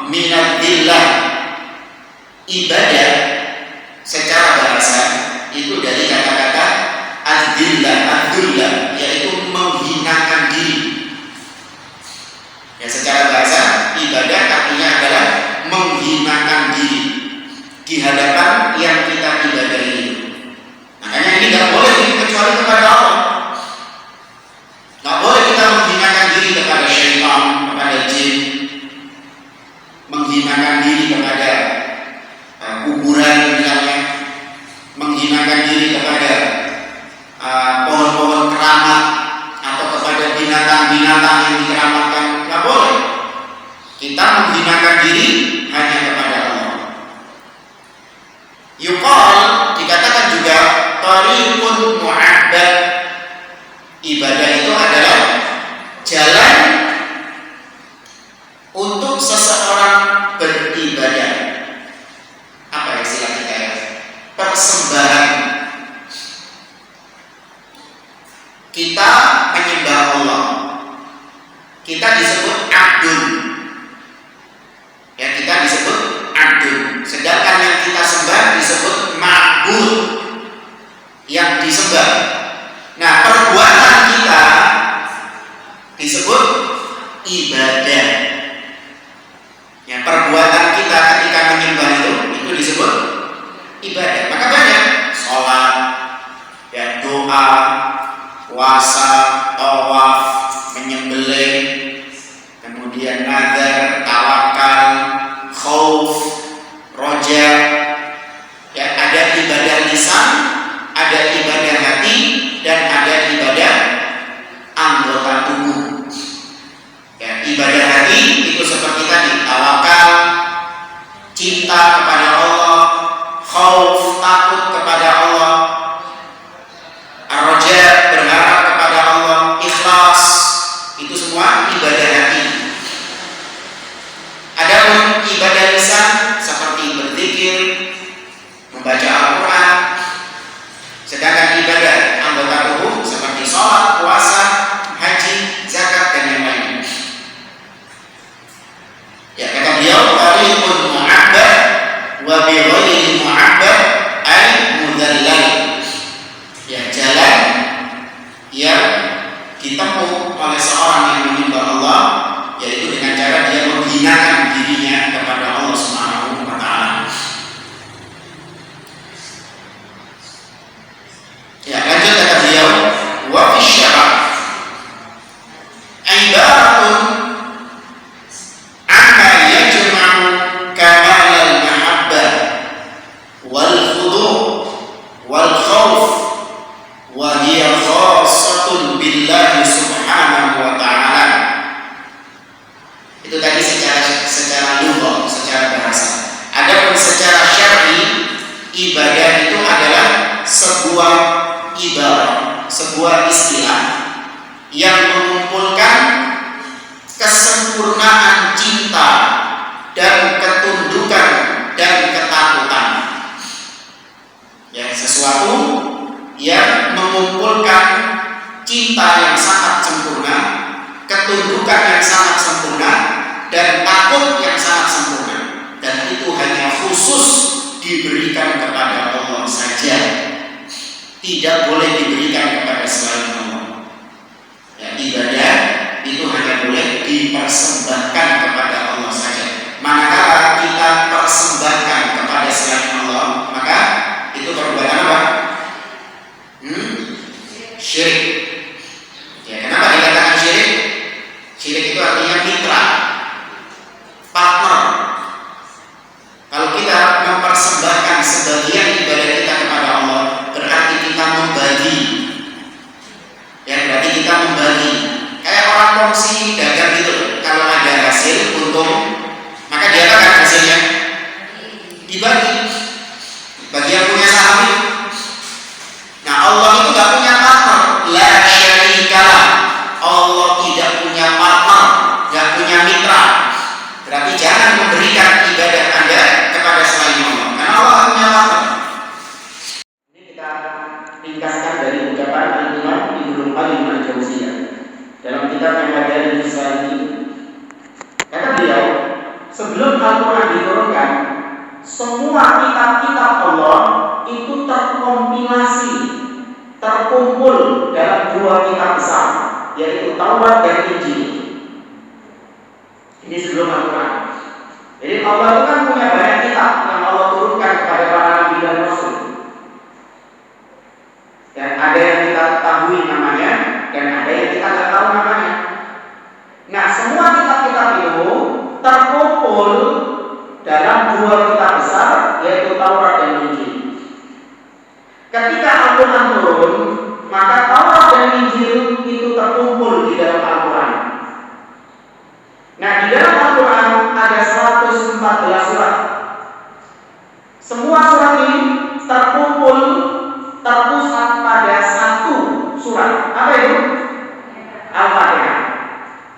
min ad-dillah. Ibadah secara bahasa itu dari kata-kata ad-dillah, yaitu menghinakan diri. Ya, secara bahasa ibadah artinya adalah menghinakan diri di hadapan yang kita ibadahi. Makanya ini tidak boleh kecuali kepada Allah. Tidak boleh kita menghinakan diri kepada syaitan, kepada jin, menghinakan diri kepada kuburan misalnya, menghinakan diri kepada pohon-pohon keramat atau kepada binatang-binatang yang dikeramatkan. Tidak boleh. Kita menghinakan diri hanya kepada Allah. Yuqal, dikatakan juga tariqun mu'abbad. Ibadah itu adalah jalan untuk seseorang beribadah. Apa istilah kita ya? Persembahan. Kita menyembah Allah, kita disebut abdun. Ya, kita disebut abdun. Sedangkan yang kita sembah disebut ma'bud, yang disembah. Nah, perbuatan kita disebut ibadah. Ya, perbuatan kita ketika menyembah itu disebut ibadah. Maka banyak sholat, ya, doa, puasa, tawaf, menyembelih, kemudian nazar, tawakal, khauf, roja, khauf, takut kepada Allah, ar-raja, berharap kepada Allah, ikhlas, itu semua ibadah hati. Adapun ibadah lisan seperti berzikir, membaca Al-Quran, sedangkan ibadah anggota tubuh seperti sholat, puasa, haji, zakat, dan yang lainnya. Ya, kata beliau, tariqun mu'abbad wa bi ghairi mu'abbad ay mudallal. Ya, jalan yang ditempuh oleh seorang yang menyembah Allah, yaitu dengan cara dia menghinakan dirinya kepada Allah Subhanahu wa taala. Ya, lanjut kata beliau, wa fi syara' ibaratun amma yajma'u kamal al-mahabbah wal khudu' wal khauf wa hiya khassatun billahi subhanahu wa ta'ala. Itu tadi secara lugah, secara bahasa. Adapun secara syar'i, ibadah itu adalah sebuah ibarat, sebuah istilah yang mengumpulkan kesempurnaan cinta dan ketundukan dan ketakutan. Ya, sesuatu yang mengumpulkan cinta yang sangat sempurna, ketundukan yang sangat sempurna, dan takut yang sangat sempurna. Dan itu hanya khusus diberikan kepada Allah saja, tidak boleh diberikan kepada selain Allah. Ya, ibadah itu hanya boleh dipersembahkan kepada Allah saja. Manakala kita persembahkan kepada selain Allah, maka itu perbuatan apa? Syirik. Ya, kenapa dikatakan syirik? Syirik itu artinya mitra, partner. Kalau kita mempersembahkan sebagian ibadah kita kepada Allah, berarti kita membagi. Ya, berarti kita membagi. Kayak orang kongsi dagang gitu. Kalau ada hasil untung, maka dia akan hasilnya dibagi. Bagi yang punya saham itu. Nah, Allah itu gak punya partner. La syarikalah. Allah tidak punya partner, gak punya mitra. Berarti jangan memberikan ibadah Anda kepada selain Allah, karena Allah punya partner. Ini kita ringkaskan dari ucapan Al-Imam Ibnu Qayyim Al-Jauziyah dalam kitab Al-Madarij As-Salikin. Kata beliau, sebelum Al-Quran diturunkan, semua kitab-kitab Allah itu terkompilasi, terkumpul dalam dua kitab besar, yaitu Taurat dan Injil. Ini sebelum Al-Quran. Jadi Allah itu kan punya banyak kitab yang Allah turunkan kepada para nabi dan rasul. Dan ada yang kita ketahui namanya, dan ada yang kita tidak tahu namanya. Nah, semua kitab-kitab itu terkumpul dalam dua kitab besar, yaitu Taurat dan Injil. Ketika Al-Quran turun, maka Taurat dan Injil itu terkumpul di dalam Al-Quran. Nah, di dalam Al-Quran ada 114 surat. Semua surat ini terkumpul, terpusat pada satu surat. Apa itu? Al-Fatihah.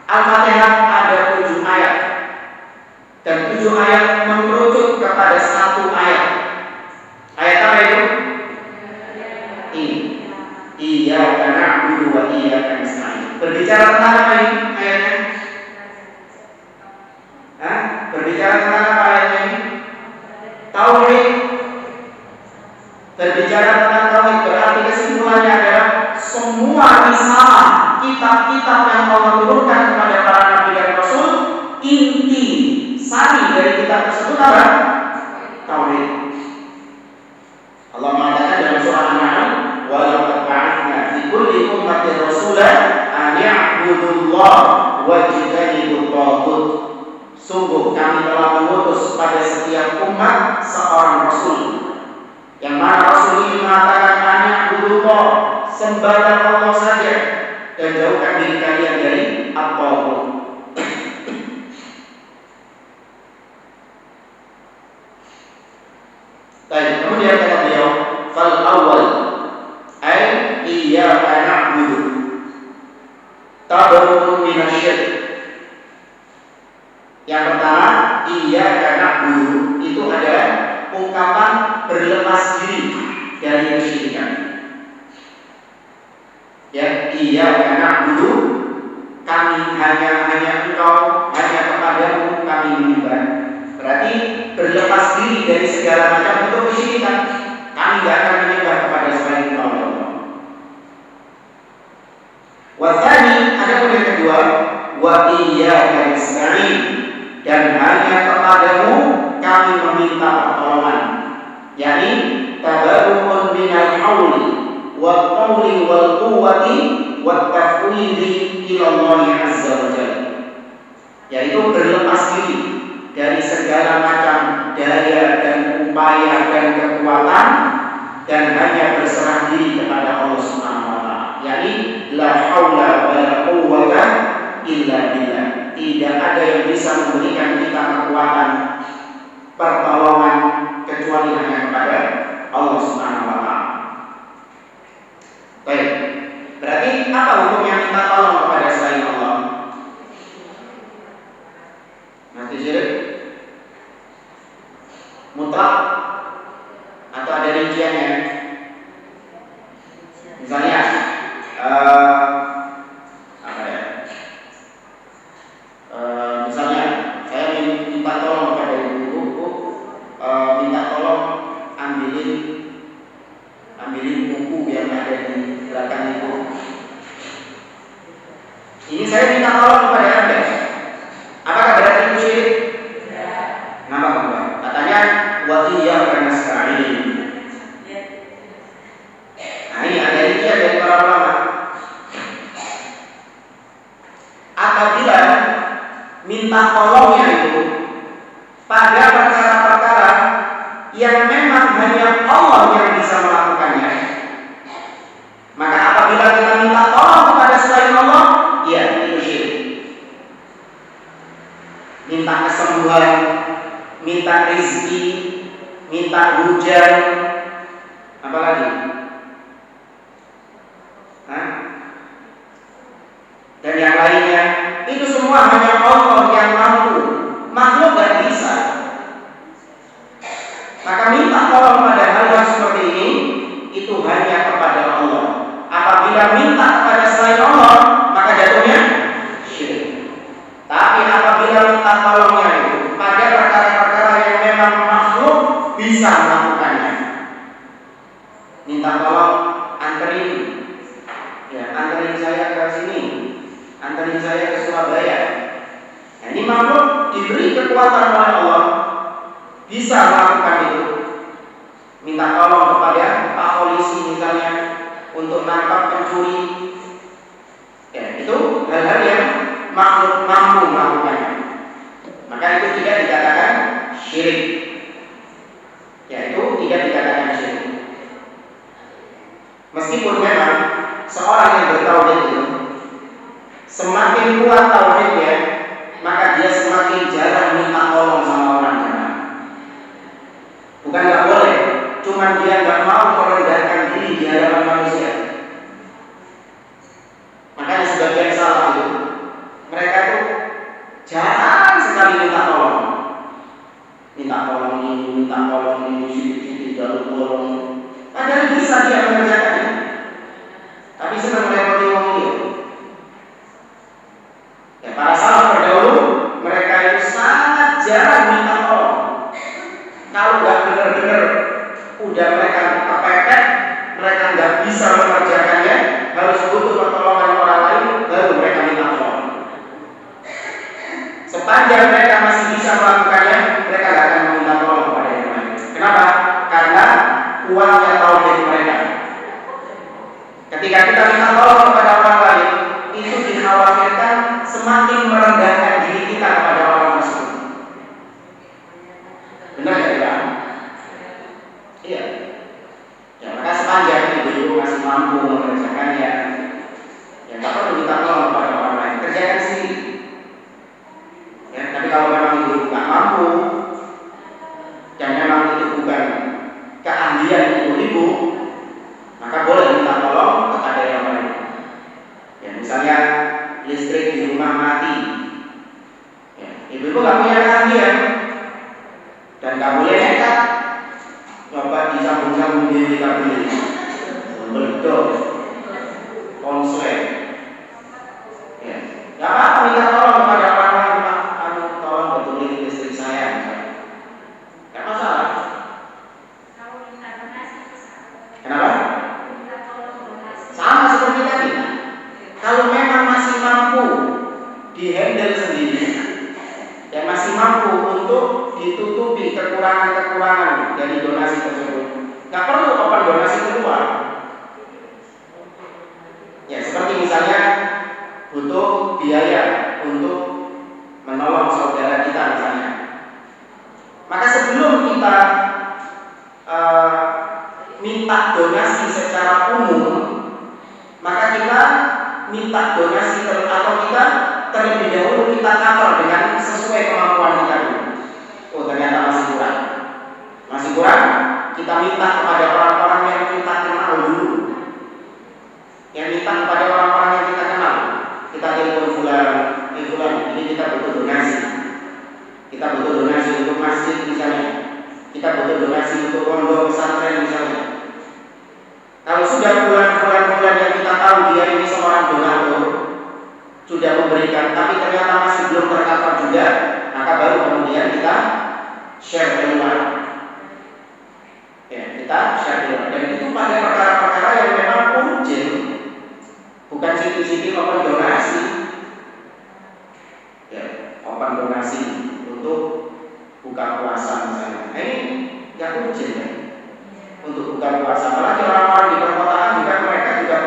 Al-Fatihah ada 7 ayat, dan 7 ayat mengerucut kepada satu ayat. Ayat apa itu? Ini. Iyyaka na'budu wa iyyaka nasta'in. Berbicara tentang apa ini ayatnya? Berbicara tentang apa ayatnya ini? Tauhid. Berbicara tentang tauhid, berarti kesimpulannya adalah semua risalah, kitab-kitab yang Allah turunkan kepada para nabi dan rasul, inti sari dari kitab tersebut apa? Tauhid. Allah mengatakan dalam surah An-Nahl, wa laqad ba'athna fi kulli ummatin rasulan an ya'budullah wajtanibut taghut. Sungguh kami telah mengutus pada setiap umat seorang rasul, yang mana rasul ini mengatakan an ya'budullah, sembahlah Allah saja, dan jauhkan diri kalian dari at-taghut. Baik, kemudian kata beliau, fal awal ay iyyaka na'budu tabarrun minasyirik. Yang pertama, iyyaka na'budu itu adalah ungkapan berlepas diri dari kesyirikan. Ya, iyyaka na'budu, kami hanya Engkau, hanya kepadamu kami menyembah. Berarti berlepas diri dari segala macam bentuk kesyirikan. Kami tidak akan menyembah kepada selain Allah. Wathani, ada yang kedua, wa iyyaka nasta'in, dan hanya kepadamu kami meminta pertolongan. Yani tabarrukun minal hauli wal qawli wal quwwati wat tafwidi ila Allah azza wa jalla. Yaitu berlepas diri dari segala macam daya dan upaya dan kekuatan, dan hanya berserah diri kepada Allah Subhanahu wa taala. Yani la haula wa la quwwata illa billah. Tidak ada yang bisa memberikan kita kekuatan pertolongan kecuali hanya kepada Allah Subhanahu wa taala. Baik. Berarti apa hukumnya minta tolong kepada selain Allah? Nanti syirik mutlak atau ada rinciannya? Misalnya misalnya saya minta tolong kepada ibu, minta tolong ambilin buku yang ada di belakang itu. Ini saya minta tolong kepada Anda. Apakah berarti itu syirik? Kenapa Bapak? Katanya wa iyyaka nasta'in. Nah, ini ada rincian dari para ulama. Apabila minta tolongnya itu pada perkara-perkara yang memang hanya Allah yang bisa melakukannya, maka apabila kita minta tolong kepada selain Allah, ya itu syirik. Minta kesembuhan, minta rezeki, minta hujan, apa lagi? Dan yang lainnya, itu semua hanya Allah yang mampu, makhluk tidak bisa. Maka minta tolong pada hal-hal seperti ini itu hanya kepada Allah. Apabila minta kepada selain Allah, maka jatuhnya syirik. Tapi apabila minta tolongnya itu pada perkara-perkara yang memang makhluk bisa melakukannya, minta tolong anterin saya ke sini, anterin saya ke Surabaya. Nah, ini makhluk diberi kekuatan oleh Allah, bisa melakukan itu. Minta tolong kepada Pak Polisi misalnya untuk nangkap pencuri. Ya, itu hal-hal yang makhluk mampu melakukannya. Maka itu tidak dikatakan syirik. Ya, itu tidak dikatakan syirik. Meskipun memang seorang yang bertauhid itu semakin kuat tauhidnya, maka dia semakin jarang minta tolong sama orang lain. Bukan nggak boleh, cuma dia nggak mau merendahkan diri di hadapan manusia. Makanya sebagian salah itu, mereka tuh jarang sekali minta tolong. Minta tolong ini, sedikit jalur tolong. Padahal bisa dia mengerjakannya. Tapi senang merepoti orang itu. Ya, para salaf terdahulu mereka itu sangat jarang minta tolong. Kalau nggak benar-benar udah mereka kepepet, mereka nggak bisa mengerjakannya, harus butuh pertolongan orang lain, baru mereka minta tolong. Sepanjang mereka masih bisa melakukannya, mereka nggak akan meminta tolong kepada yang lain. Kenapa? Karena kuatnya tauhid mereka. Ketika kita minta tolong kepada orang lain, itu dikhawatirkan semakin merendahkan diri kita kepada orang tersebut. Benar tidak? Iya. Ya, maka sepanjang ibu masih mampu mengerjakannya, ya tak perlu minta tolong kepada orang lain, kerjakan sendiri. Ya, tapi kalau memang ibu tak mampu dan memang itu bukan nggak perlu open donasi keluar. Ya seperti misalnya butuh biaya untuk menolong saudara kita misalnya, maka sebelum kita minta donasi secara umum, maka kita minta donasi atau kita terlebih dahulu kita cover dengan sesuai kemampuan kita dulu. Oh ternyata masih kurang, kita minta kepada orang-orang yang kita kenal dulu, yang minta kepada orang-orang yang kita kenal. Kita telepon bulan, ini kita butuh donasi. Kita butuh donasi untuk masjid misalnya. Kita butuh donasi untuk pondok pesantren misalnya. Kalau sudah bulan-bulan yang kita tahu dia ini seorang donatur, sudah memberikan, tapi ternyata masih belum tercover juga, maka baru kemudian kita share keluar. Ya, kita share keluar. Dan itu pada perkara-perkara yang memang urgent, bukan siti-siti open donasi. Ya, open donasi untuk buka puasa misalnya. Nah, ini yang urgent ya. Untuk buka puasa, apalagi orang-orang di perkotaan juga mereka juga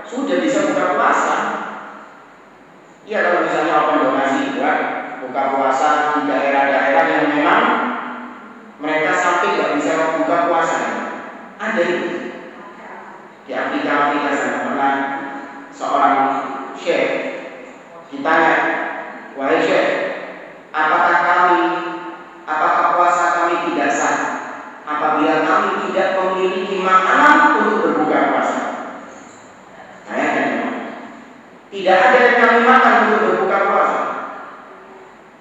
sudah bisa buka puasa. Iya kalau misalnya open donasi buat buka puasa di daerah-daerah yang memang mereka sampai nggak bisa buka puasa, ada itu di Afrika sana. Pernah seorang syekh ditanya, wahai syekh, apakah puasa kami tidak sah apabila kami tidak memiliki makanan untuk berbuka puasa? Tidak ada yang kami makan untuk berbuka puasa.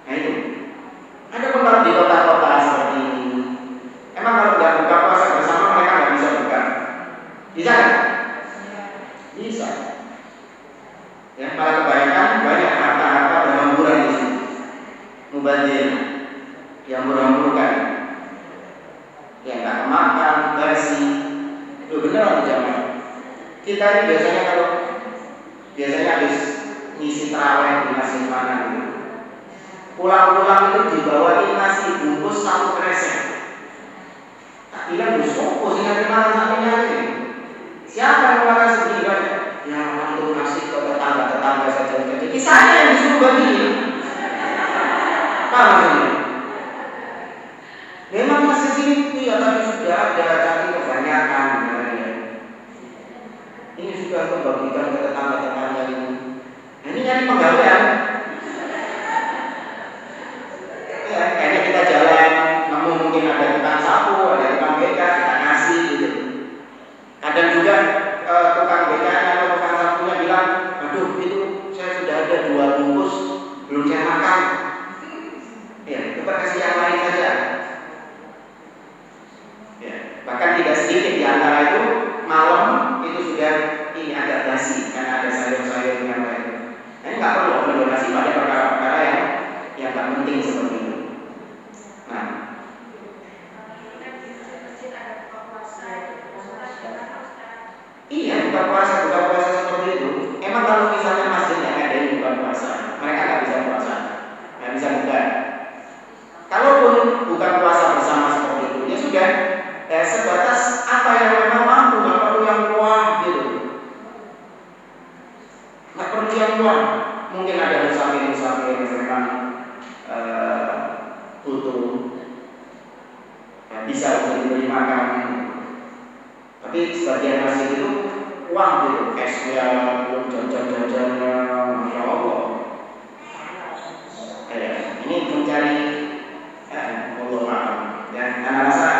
Nah itu. Ada pun kalau di kota-kota seperti ini, emang kalau nggak buka puasa bersama mereka nggak bisa buka. Bisa kan? Bisa. Ya, malah kebanyakan banyak harta-harta berhamburan di sini. Mubazir yang berhamburan, yang nggak makan, bersih. Itu benar jamaah. Kita ini biasanya habis ngisi tarawih di masjid mana gitu. Pulang-pulang itu dibawain nasi bungkus 1 kresek. Tak bilang sopo sih nanti malam sampingnya ini. Siapa yang makan segini banyak? Ya untuk nasi ke tetangga saja. Jadi saya yang disuruh bagiin. Paham ini? Memang masjid ini ya tapi sudah ada, tapi kebanyakan. Ini sudah membagikan ke tetangga-tetangga ini. Nah, ini nyari penggawean. Ya, kayaknya kita jalan, namun mungkin ada tukang sapu, ada tukang beca, kita ngasih gitu. Kadang juga tukang becanya atau tukang sapunya bilang, aduh itu saya sudah ada 2 bungkus, belum saya makan. Ya, kita kasih yang lain saja. Ya, bahkan tidak sedikit di antara itu malam itu sudah ini agak basi karena ada sayur-sayur yang lain. Nah, ini nggak perlu berdonasi pada perkara-perkara yang tak penting seperti itu. Nah, iya buka puasa seperti itu. Emang kalau misalnya masjid yang ada yang buka puasa, mereka nggak bisa puasa, nggak bisa buka. Kalaupun buka puasa bersama seperti itu, ya sudah. Sebatas apa yang memang mampu, nggak perlu yang luar gitu, nggak perlu yang luar. Mungkin ada musafir yang memang butuh, bisa untuk diberi makan. Tapi sebagian masjid itu uang gitu, cashnya, belum jajan-jajannya, masya Allah. Ini mencari Allah maaf. Dan anak rasa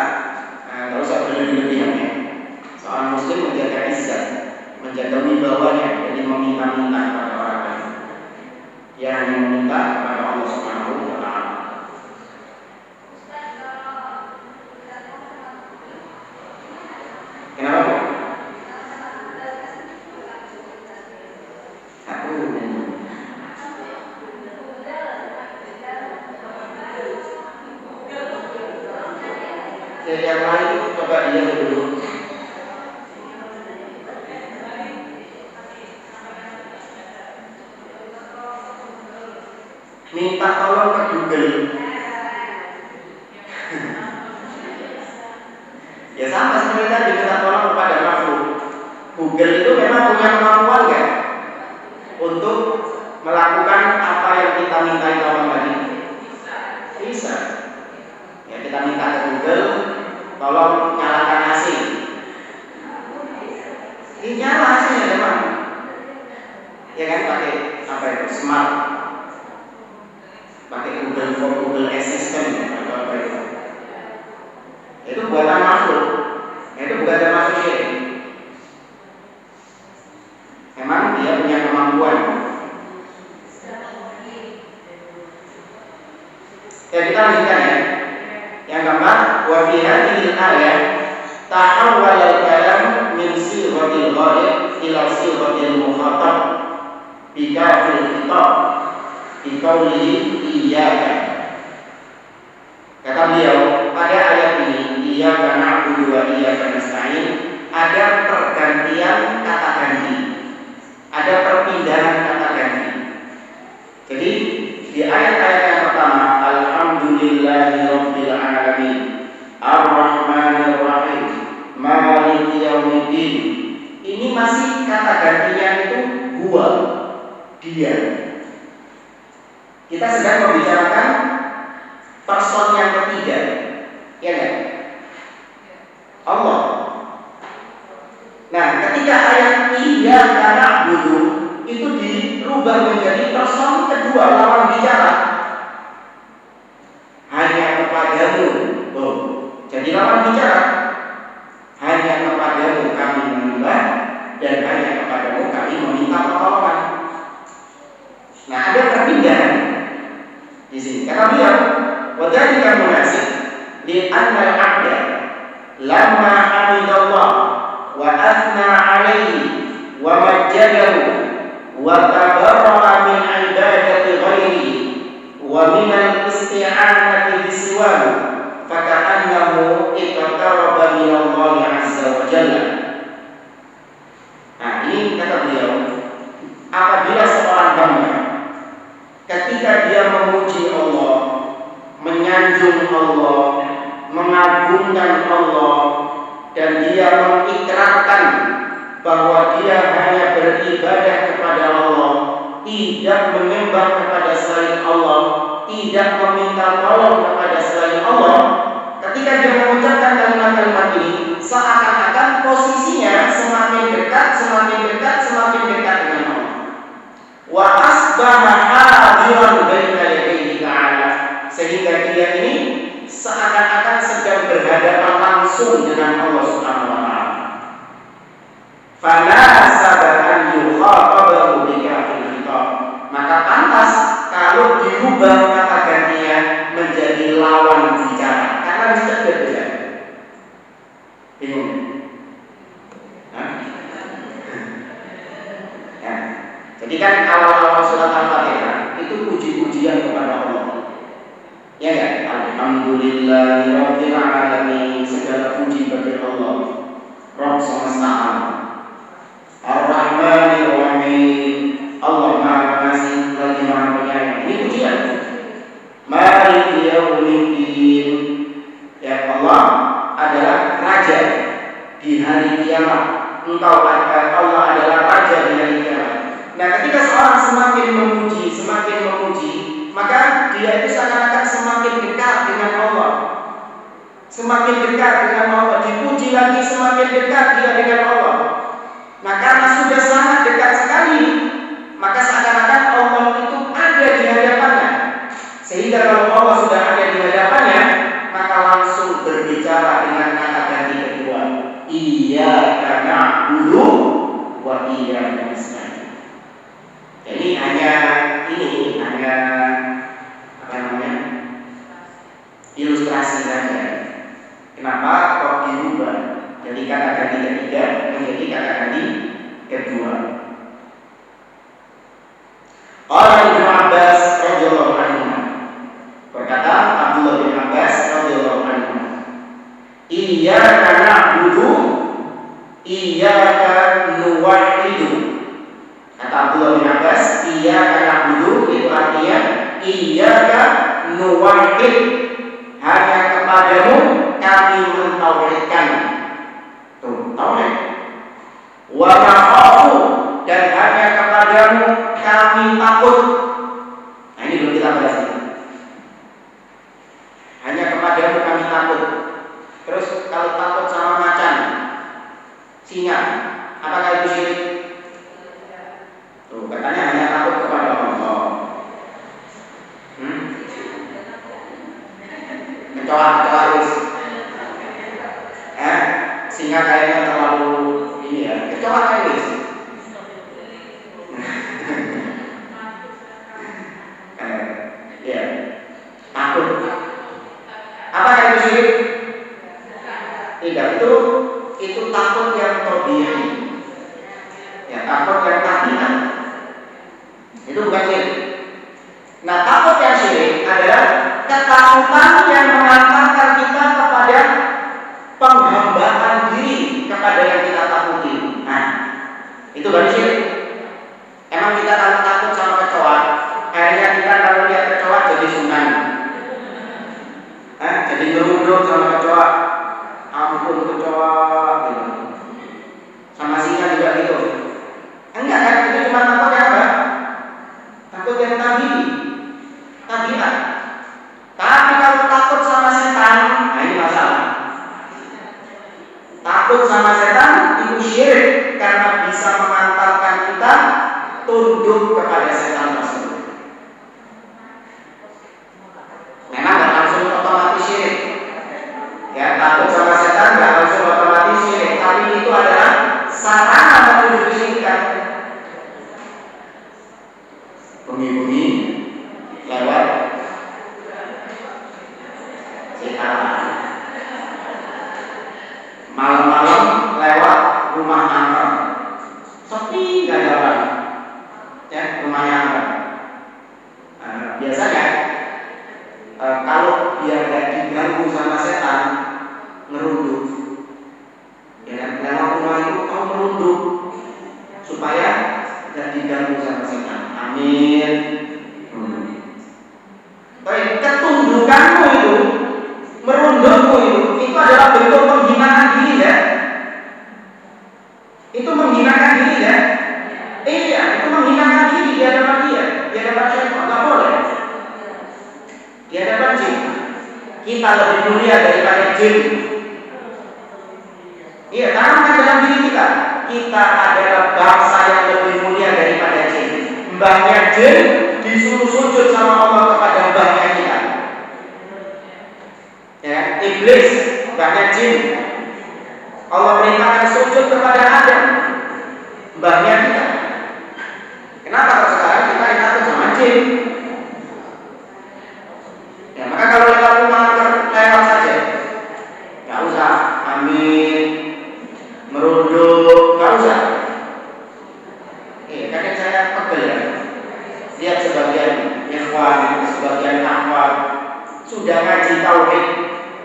kalau saya berlebihan ya, seorang muslim menjaga izzat, menjaga wibawanya, jadi meminta-minta kepada orang lain, yang meminta kepada Allah Subhanahu wa Ta'ala. Kenapa Bu? Yang lain coba dia dulu. Minta tolong ke Google. Ya sama seperti tadi minta tolong kepada makhluk. Google itu memang punya kemampuan nggak untuk melakukan apa yang kita mintai tolong tadi? Bisa. Ya kita minta ke Google, tolong nyalakan AC. Ini nyala AC-nya memang. Ya kan pakai apa itu? Smart. Pakai Google Assistant atau apa itu? Itu buatan makhluk. Itu bukan manusia. Memang dia punya kemampuan. Ya kita lanjutkan ya. Yang keempat, wa fi hadhihi al-ayah tahawwala al-kalam min sighatil ghaib ila sighatil mukhatab bi kafil khitab bi qawlihi iyyaka. Kata beliau, pada ayat ini iyyaka na'budu wa iyyaka nasta'in ada pergantian kata ganti. Ada perpindahan kata ganti. Jadi di ayat-ayat yang pertama, alhamdulillahirabbil alamin, arrahmanir rahim, maliki yaumiddin. Ini masih kata gantinya itu gua, dia. Kita sedang membicarakan person yang ketiga, ya kan? Allah. Nah, ketika ayat iyyaka na'budu itu dirubah menjadi person kedua, lawan bicara. Hanya kepadamu, oh, jadi lawan bicara. Hanya kepadamu kami menyembah dan hanya kepadamu kami meminta pertolongan. Nah, ada perbedaan di sini. Kata beliau, wadhalika munasib li anna al-'abda lamma hamidallah wa athna 'alaihi wa majjadahu wa tabarra'a min 'ibadati ghairihi wa min al-isti'anati bisiwahu faka'annahu iqtaraba min Allah 'azza wa jalla. Nah, ini kata beliau, apabila seorang hamba ketika dia memuji Allah, menyanjung Allah, mengagungkan Allah, dan dia mengikrarkan bahwa dia hanya beribadah kepada Allah, tidak menyembah kepada selain Allah, tidak meminta tolong kepada selain Allah. Ketika dia mengucapkan kalimat-kalimat ini, seakan-akan posisinya semakin dekat, semakin dekat, semakin dekat dengan Allah. Wa asbaha hadiran baina yadayhi ta'ala, sehingga dia ini seakan-akan sedang berhadapan langsung dengan Allah Subhanahu wa taala. Fala sabaran yukhatabahu bi kafil khitab, maka pantas kalau dirubah kata gantinya menjadi lawan bicara, karena bisa berbeda. Bingung? Ya. Jadi kan awal-awal surat Al-Fatihah itu puji-pujian kepada Allah. Ya kan? Alhamdulillahirabbil alamin, segala puji bagi Allah, Rabb semesta alam. Ar-Rahmanir Rahim, Allah Maha Pengasih lagi Maha Penyayang. Ini pujian. Maliki yaumiddin, ya Allah adalah raja di hari kiamat. Engkau Allah adalah raja di hari kiamat. Nah, ketika seorang semakin memuji, maka dia itu seakan-akan semakin dekat dengan Allah. Semakin dekat dengan Allah, dipuji lagi semakin dekat dia dengan Allah. Nah, karena sudah sangat dekat sekali, maka seakan-akan Allah itu ada di hadapannya. Sehingga kalau Allah sudah ada di hadapannya, maka langsung berbicara dengan kata ganti kedua, iyyaka na'budu wa iyyaka nasta'in. Jadi hanya ilustrasi saja. Kenapa kok dirubah? Jadi kata ganti ketiga menjadi kata ganti kedua. Qala Ibnu Abbas radhiyallahu anhu, berkata Abdullah bin Abbas radhiyallahu anhu, iyyaka na'budu iyyaka nuwahhidu. Kata Abdullah bin Abbas, iyyaka na'budu itu artinya iyyaka nuwahhid, hanya kepadamu kami mentauhidkan. wa nakhafu, dan hanya kepadamu kami takut. Nah ini belum kita bahas ini. Hanya kepadamu kami takut. Terus kalau takut sama macan, singa, apakah itu syirik? Tuh katanya hanya takut kepada Allah. Kecoa wis. Singa kayaknya terlalu ini ya. Kecoa wis. Ya. Takut. Apakah itu syirik? Tidak, itu takut yang tabi'i. Ya, takut yang tabiat. Itu bukan syirik. Nah, takut yang syirik adalah ketakutan yang mengantarkan kita kepada penghambaan diri kepada yang kita takuti. Nah, itu baru syirik. Emang kita kalau takut sama kecoa, akhirnya kita kalau lihat kecoa jadi sunat. Jadi ngerunduk sama kecoa, ampun kecoa, gitu. Sama singa juga gitu. Enggak kan? Itu cuma takut yang apa? Takut yang tabiat. Tapi kalau takut sama setan, nah ini masalah. Takut sama setan itu syirik karena bisa mengantarkan kita tunduk kepada setan tersebut. Memang nggak langsung otomatis syirik. Ya, takut sama setan nggak langsung otomatis syirik, tapi itu adalah sarana menuju kesyirikan. Bumi-bumi lewat setan. Malam-malam lewat rumah angker, sepi nggak ada orang. Ya, rumahnya angker. Biasanya kalau biar nggak diganggu sama setan, ngerunduk. Ya, lewat rumah itu kau merunduk supaya nggak diganggu sama setan. Amin. Baik, ketundukanmu itu, merundukmu itu adalah bentuk penghinaan diri ya. Itu menghinakan diri ya. Iya, itu menghinakan diri di hadapan dia, di hadapan syaitan. Nggak boleh. Di hadapan jin. Kita lebih mulia daripada jin. Iya, tanamkan dalam diri kita. Kita adalah bangsa yang lebih mulia daripada jin. Mbahnya jin disuruh sujud sama Allah kepada mbahnya kita. Ya, iblis, mbahnya jin. Allah perintahkan sujud kepada Adam, mbahnya kita. Kenapa kalau sekarang kita takut sama jin? Ya, maka kalau lewat rumah lewat saja, nggak usah amin, merunduk, nggak usah. Kadang saya pegel ya, lihat sebagian ikhwan, sebagian akhwat sudah ngaji tauhid,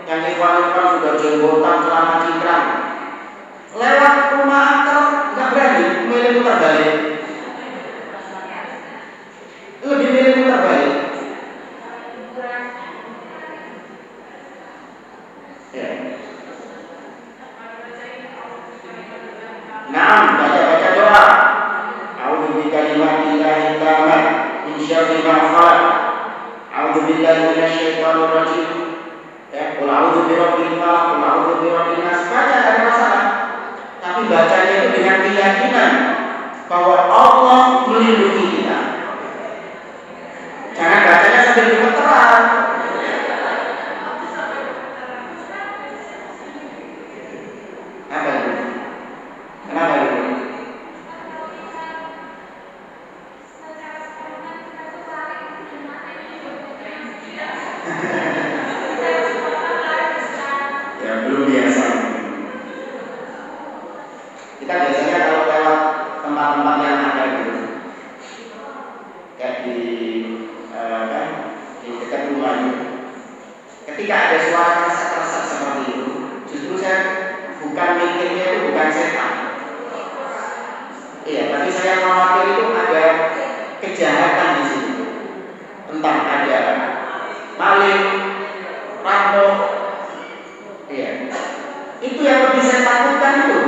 yang ikhwan sudah jenggotan, celana cingkrang, lewat rumah angker nggak berani, milih putar balik, lebih milih putar balik. Ya. Nah, baca doa. A'udzu bikalimatillahi tammah min syarri ma khalaq. A'udzu billahi minasyaitonir rajim. Ya, qul a'udzu birabbil falaq, qul a'udzu birabbin nas. Baca ada masalah. Tapi bacanya itu dengan keyakinan bahwa Allah melindungi kita. Jangan bacanya sambil gemeteran. Apa itu? Kenapa itu? Ya belum biasa. Kita biasanya kalau lewat tempat-tempat yang ada gitu, kayak di dekat rumah itu, ketika ada suara keresak-keresak seperti itu, justru saya bukan mikirnya itu bukan setan. Iya, tapi saya khawatir itu ada kejahatan di situ. Entah ada maling, rampok. Iya. Itu yang lebih saya takutkan itu.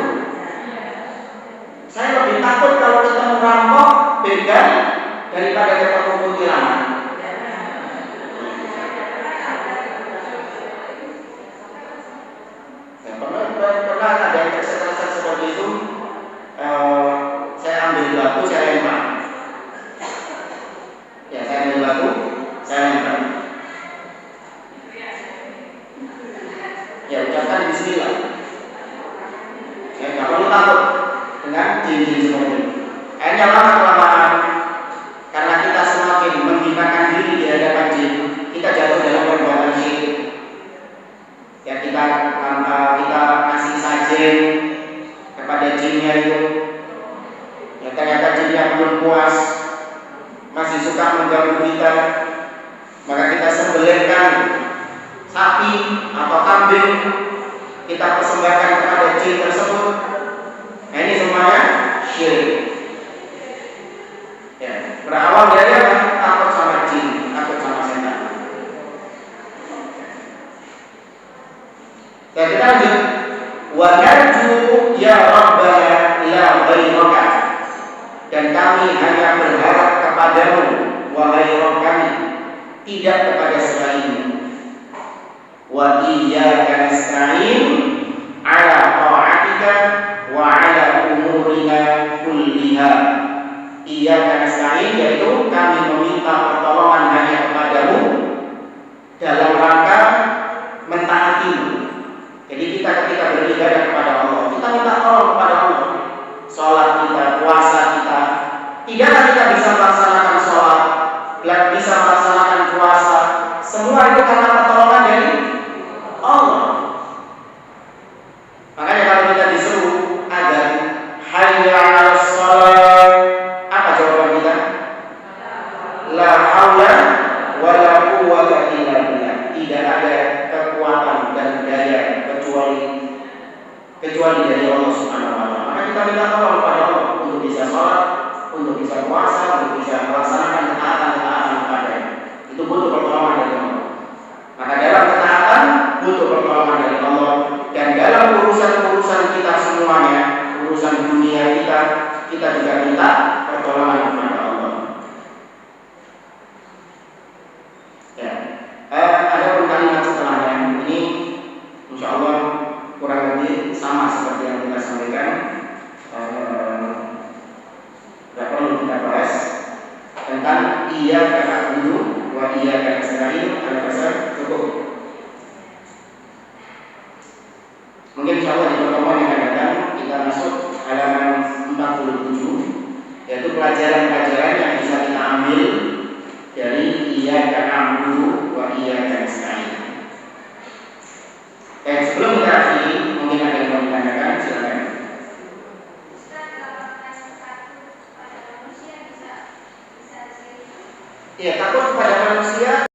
jin, kepada jinnya itu. Ya, ternyata jinnya belum puas, masih suka mengganggu kita, maka kita sembelihkan sapi atau kambing, kita persembahkan kepada jin tersebut. Nah, ini semuanya syirik. Ya, berawal dari apa? Takut sama jin, takut sama setan. Dan kita lanjut. Wa narju ya Rabbana la ghairaka. Dan kami hanya berharap kepadamu, wahai Rabb kami, tidak kepada selainmu. Wa iyyaka nasta'in ala ta'atika wa ala umurina kulliha. Iyyaka nasta'in, yaitu kami meminta pertolongan hanya kepadamu dalam rangka mentaatimu. Jadi kita ketika beribadah kepada Allah, kita minta tolong kepada Allah. Sholat kita, puasa kita, tidaklah kita bisa melaksanakan sholat, bisa melaksanakan puasa, semua itu karena pertolongan dari Allah. Makanya kalau kita disuruh agar hayya 'alas shalah, apa jawaban kita? La haula wala quwwata illa billah. Tidak ada kekuatan dan daya kecuali dari Allah Subhanahu wa taala. Maka kita minta tolong kepada Allah untuk bisa sholat, untuk bisa puasa, untuk bisa melaksanakan ketaatan-ketaatan kepadanya. Itu butuh pertolongan dari Allah. Maka dalam ketaatan butuh pertolongan dari Allah, dan dalam urusan-urusan kita semuanya, urusan dunia kita juga minta pertolongan kepada Allah. Ya, ada pun kalimat setelahnya ini, insya Allah kurang lebih sama seperti yang kita sampaikan. Tidak perlu kita bahas tentang iyyaka na'budu wa iyyaka nasta'in. Al-Qasar cukup. Mungkin insya Allah di pertemuan yang akan datang kita masuk halaman 47, yaitu pelajaran-pelajaran yang bisa kita ambil dari iyyaka na'budu wa iyyaka nasta'in. Sebelum kita akhiri, mungkin ada yang mau ditanyakan, silakan. Iya, takut kepada manusia